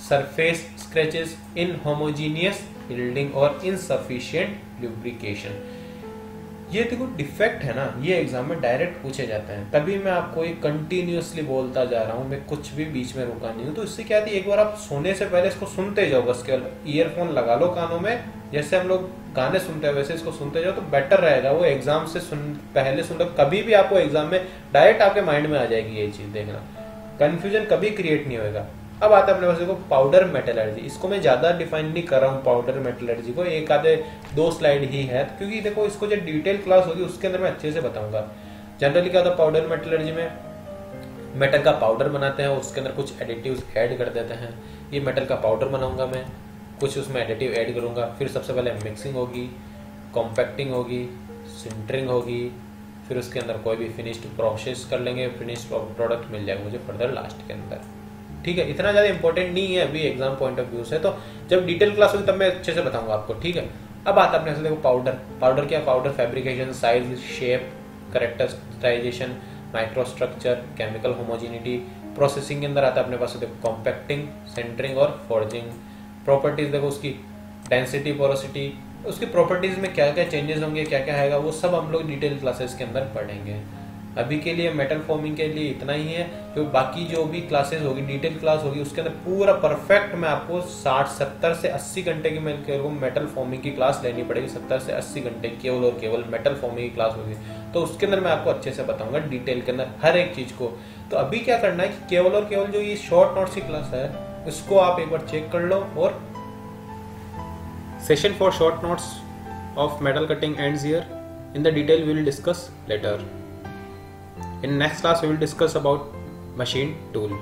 B: Surface scratches, inhomogeneous yielding और insufficient lubrication. ये देखो defect है ना, ये exam में direct पूछे जाते हैं, तभी मैं आपको ये कंटिन्यूअसली बोलता जा रहा हूँ, मैं कुछ भी बीच में रुका नहीं हूँ। तो इससे क्या थी, एक बार आप सोने से पहले इसको सुनते जाओ, बस केवल ईयरफोन लगा लो कानों में, जैसे हम लोग गाने सुनते हैं वैसे इसको सुनते जाओ तो बेटर रहेगा। वो एग्जाम से पहले सुन लो, कभी भी आपको एग्जाम में डायरेक्ट आपके माइंड में आ जाएगी ये चीज, देखना कंफ्यूजन कभी क्रिएट नहीं होगा। अब आता है अपने पास देखो पाउडर मेटलर्जी। इसको मैं ज्यादा डिफाइन नहीं कर रहा हूँ पाउडर मेटलर्जी को, एक आधे 2 स्लाइड ही है, क्योंकि देखो इसको जो डिटेल क्लास होगी उसके अंदर मैं अच्छे से बताऊंगा। जनरली क्या होता है पाउडर मेटलर्जी में, मेटल का पाउडर बनाते हैं, उसके अंदर कुछ एडिटिव्स ऐड कर देते हैं। ये मेटल का पाउडर बनाऊंगा मैं, कुछ उसमें एडिटिव ऐड करूंगा, फिर सबसे पहले मिक्सिंग होगी, कॉम्पैक्टिंग होगी, सिंटरिंग होगी, फिर उसके अंदर कोई भी फिनिश्ड प्रोसेस कर लेंगे, फिनिश्ड प्रोडक्ट मिल जाएगा मुझे फर्दर लास्ट के अंदर। ठीक है, इतना ज्यादा इंपॉर्टेंट नहीं है अभी एग्जाम पॉइंट ऑफ व्यू से, तो जब डिटेल क्लास होगी तब मैं अच्छे से बताऊंगा आपको। ठीक है, अब आता है अपने देखो पाउडर। पाउडर क्या, powder fabrication, size, shape, characterization, microstructure, chemical homogeneity. Processing के अंदर आता है अपने पास देखो कॉम्पैक्टिंग, सेंटरिंग और फोर्जिंग। प्रॉपर्टीज देखो उसकी डेंसिटी, पोरोसिटी, उसकी प्रॉपर्टीज में क्या क्या चेंजेस होंगे, क्या क्या आएगा, वो सब हम लोग डिटेल क्लासेस के अंदर पढ़ेंगे। अभी के लिए मेटल फॉर्मिंग के लिए इतना ही है, तो बाकी जो भी क्लासेस होगी, डिटेल क्लास होगी, उसके अंदर पूरा परफेक्ट मैं आपको 60-70 से 80 घंटे की मेटल फॉर्मिंग की क्लास लेनी पड़ेगी। 70 से 80 घंटे केवल और केवल मेटल फॉर्मिंग की क्लास होगी, तो उसके अंदर मैं आपको अच्छे से बताऊंगा डिटेल के अंदर हर एक चीज को। तो अभी क्या करना है कि केवल और केवल जो ये शॉर्ट नोट्स की क्लास है उसको आप एक बार चेक कर लो, और
A: Session for short notes of metal cutting ends here. In the detail we will discuss later. In next class we will discuss about machine tool.